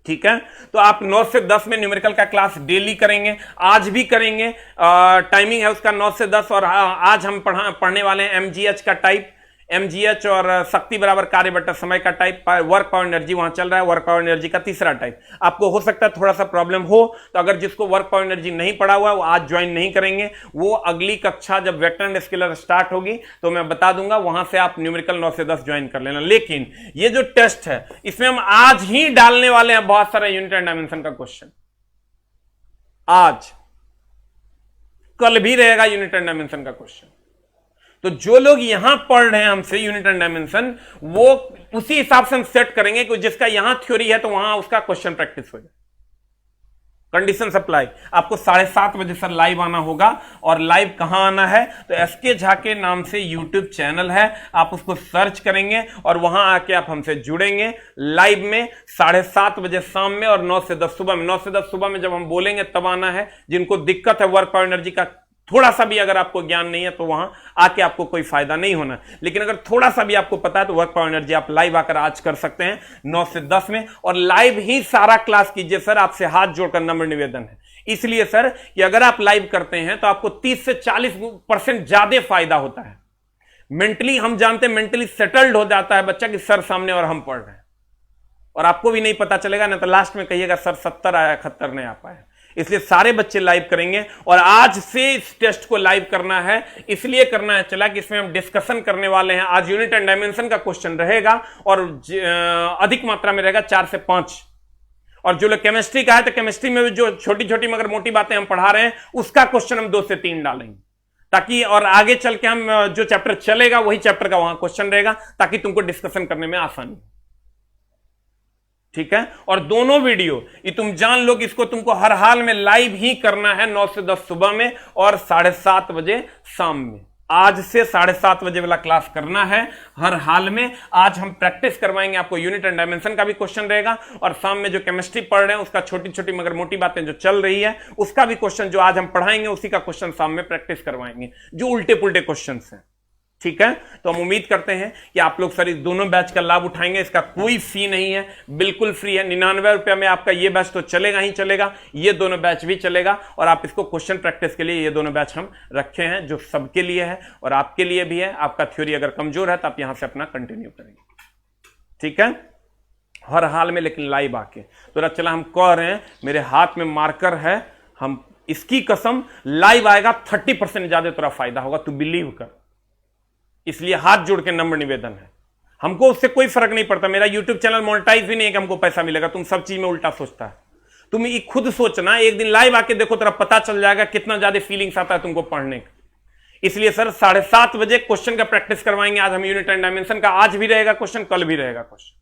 ठीक है, तो आप 9 से 10 में न्यूमेरिकल का क्लास डेली करेंगे, आज भी करेंगे। टाइमिंग है उसका 9 से 10। और आज हम पढ़ने वाले हैं MGH का टाइप। mgh और शक्ति बराबर कार्य बटा समय का टाइप, वर्क पावर एनर्जी वहां चल रहा है, वर्क पावर एनर्जी का तीसरा टाइप। आपको हो सकता है थोड़ा सा प्रॉब्लम हो, तो अगर जिसको वर्क पावर एनर्जी नहीं पड़ा हुआ वो आज ज्वाइन नहीं करेंगे, वो अगली कक्षा जब वेक्टर एंड स्केलर स्टार्ट होगी तो मैं बता दूंगा, वहां से आप न्यूमेरिकल 9 से 10 ज्वाइन कर लेना। लेकिन ये जो टेस्ट है इसमें हम आज ही डालने वाले हैं बहुत सारा यूनिट एंड डायमेंशन का क्वेश्चन। आज कल भी रहेगा यूनिट एंड डायमेंशन का क्वेश्चन। तो जो लोग यहां पढ़ रहे हैं हमसे यूनिट एंड डायमेंशन, वो उसी हिसाब से हम सेट करेंगे कि जिसका यहां थ्योरी है तो वहां उसका क्वेश्चन प्रैक्टिस हो जाए। कंडीशन सप्लाई, आपको 7:30 बजे सर लाइव आना होगा। और लाइव कहां आना है, तो एसके झा के नाम से यूट्यूब चैनल है, आप उसको सर्च करेंगे और वहां आके आप हमसे जुड़ेंगे लाइव में 7:30 बजे शाम में और 9 से 10 सुबह में। 9 से 10 सुबह में जब हम बोलेंगे तब आना है। जिनको दिक्कत है वर्क पावर एनर्जी का थोड़ा सा भी अगर आपको ज्ञान नहीं है तो वहां आके आपको कोई फायदा नहीं होना, लेकिन अगर थोड़ा सा भी आपको पता है तो वर्क पावर एनर्जी आप लाइव आकर आज कर सकते हैं 9 से 10 में, और लाइव ही सारा क्लास कीजिए। सर आपसे हाथ जोड़कर नम्र निवेदन है, इसलिए सर कि अगर आप लाइव करते हैं तो आपको 30 से 40% ज्यादा फायदा होता है। मेंटली हम जानते हैं, मेंटली सेटल्ड हो जाता है बच्चा कि सर सामने और हम पढ़ रहे हैं, और आपको भी नहीं पता चलेगा ना तो लास्ट में कहिएगा सर 70 आया 71 नहीं आ पाया। इसलिए सारे बच्चे लाइव करेंगे, और आज से इस टेस्ट को लाइव करना है, इसलिए करना है चला कि इसमें हम डिस्कशन करने वाले हैं। आज यूनिट एंड डायमेंशन का क्वेश्चन रहेगा और अधिक मात्रा में रहेगा 4 से 5। और जो लोग केमिस्ट्री का है तो केमिस्ट्री में भी जो छोटी छोटी मगर मोटी बातें हम पढ़ा रहे हैं उसका क्वेश्चन हम 2 से 3 डालेंगे, ताकि और आगे चल के हम जो चैप्टर चलेगा वही चैप्टर का वहां क्वेश्चन रहेगा, ताकि तुमको डिस्कशन करने में आसानी। ठीक है, और दोनों वीडियो ये तुम जान लो कि इसको तुमको हर हाल में लाइव ही करना है 9 से 10 सुबह में और 7:30 बजे शाम में। आज से 7:30 बजे वाला क्लास करना है हर हाल में। आज हम प्रैक्टिस करवाएंगे आपको, यूनिट एंड डायमेंशन का भी क्वेश्चन रहेगा, और शाम में जो केमिस्ट्री पढ़ रहे हैं उसका छोटी छोटी मगर मोटी बातें जो चल रही है उसका भी क्वेश्चन जो आज हम पढ़ाएंगे उसी का क्वेश्चन शाम में प्रैक्टिस करवाएंगे, जो उल्टे पुल्टे क्वेश्चन हैं। ठीक है, तो हम उम्मीद करते हैं कि आप लोग सर इस दोनों बैच का लाभ उठाएंगे। इसका कोई फी नहीं है, बिल्कुल फ्री है। 99 रुपये में आपका ये बैच तो चलेगा ही चलेगा, ये दोनों बैच भी चलेगा, और आप इसको क्वेश्चन प्रैक्टिस के लिए ये दोनों बैच हम रखे हैं जो सबके लिए है और आपके लिए भी है। आपका थ्योरी अगर कमजोर है तो आप यहां से अपना कंटिन्यू करेंगे। ठीक है, हर हाल में, लेकिन लाइव आके। तो चला हम कह रहे हैं, मेरे हाथ में मार्कर है, हम इसकी कसम लाइव आएगा 30% ज्यादा तेरा फायदा होगा, तू बिलीव कर। इसलिए हाथ जोड़ के नम्र निवेदन है, हमको उससे कोई फर्क नहीं पड़ता। मेरा यूट्यूब चैनल मोनेटाइज भी नहीं है कि हमको पैसा मिलेगा, तुम सब चीज में उल्टा सोचता है। तुम ये खुद सोचना, एक दिन लाइव आके देखो, तेरा पता चल जाएगा कितना ज्यादा फीलिंग्स आता है तुमको पढ़ने का। इसलिए सर 7:30 बजे क्वेश्चन का प्रैक्टिस करवाएंगे। आज हम यूनिट एंड डायमेंशन का, आज भी रहेगा क्वेश्चन, कल भी रहेगा क्वेश्चन,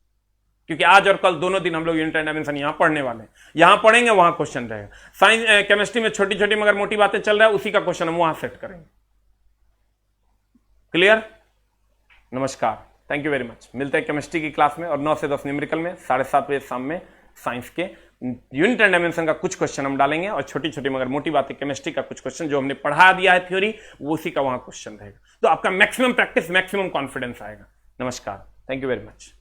क्योंकि आज और कल दोनों दिन हम लोग यूनिट एंड डायमेंशन यहां पढ़ने वाले हैं। यहां पढ़ेंगे वहां क्वेश्चन रहेगा। साइंस केमिस्ट्री में छोटी छोटी मगर मोटी बातें चल रहा है, उसी का क्वेश्चन हम वहां सेट करेंगे। क्लियर? नमस्कार, थैंक यू वेरी मच। मिलते हैं केमिस्ट्री की क्लास में और 9 से 10 न्यूमेरिकल में 7:30 बजे शाम में। साइंस के यूनिट एंड डायमेंशन का कुछ क्वेश्चन हम डालेंगे और छोटी छोटी मगर मोटी बातें केमिस्ट्री का कुछ क्वेश्चन जो हमने पढ़ा दिया है थ्योरी, वो उसी का वहां क्वेश्चन रहेगा। तो आपका मैक्सिमम प्रैक्टिस, मैक्सिमम कॉन्फिडेंस आएगा। नमस्कार, थैंक यू वेरी मच।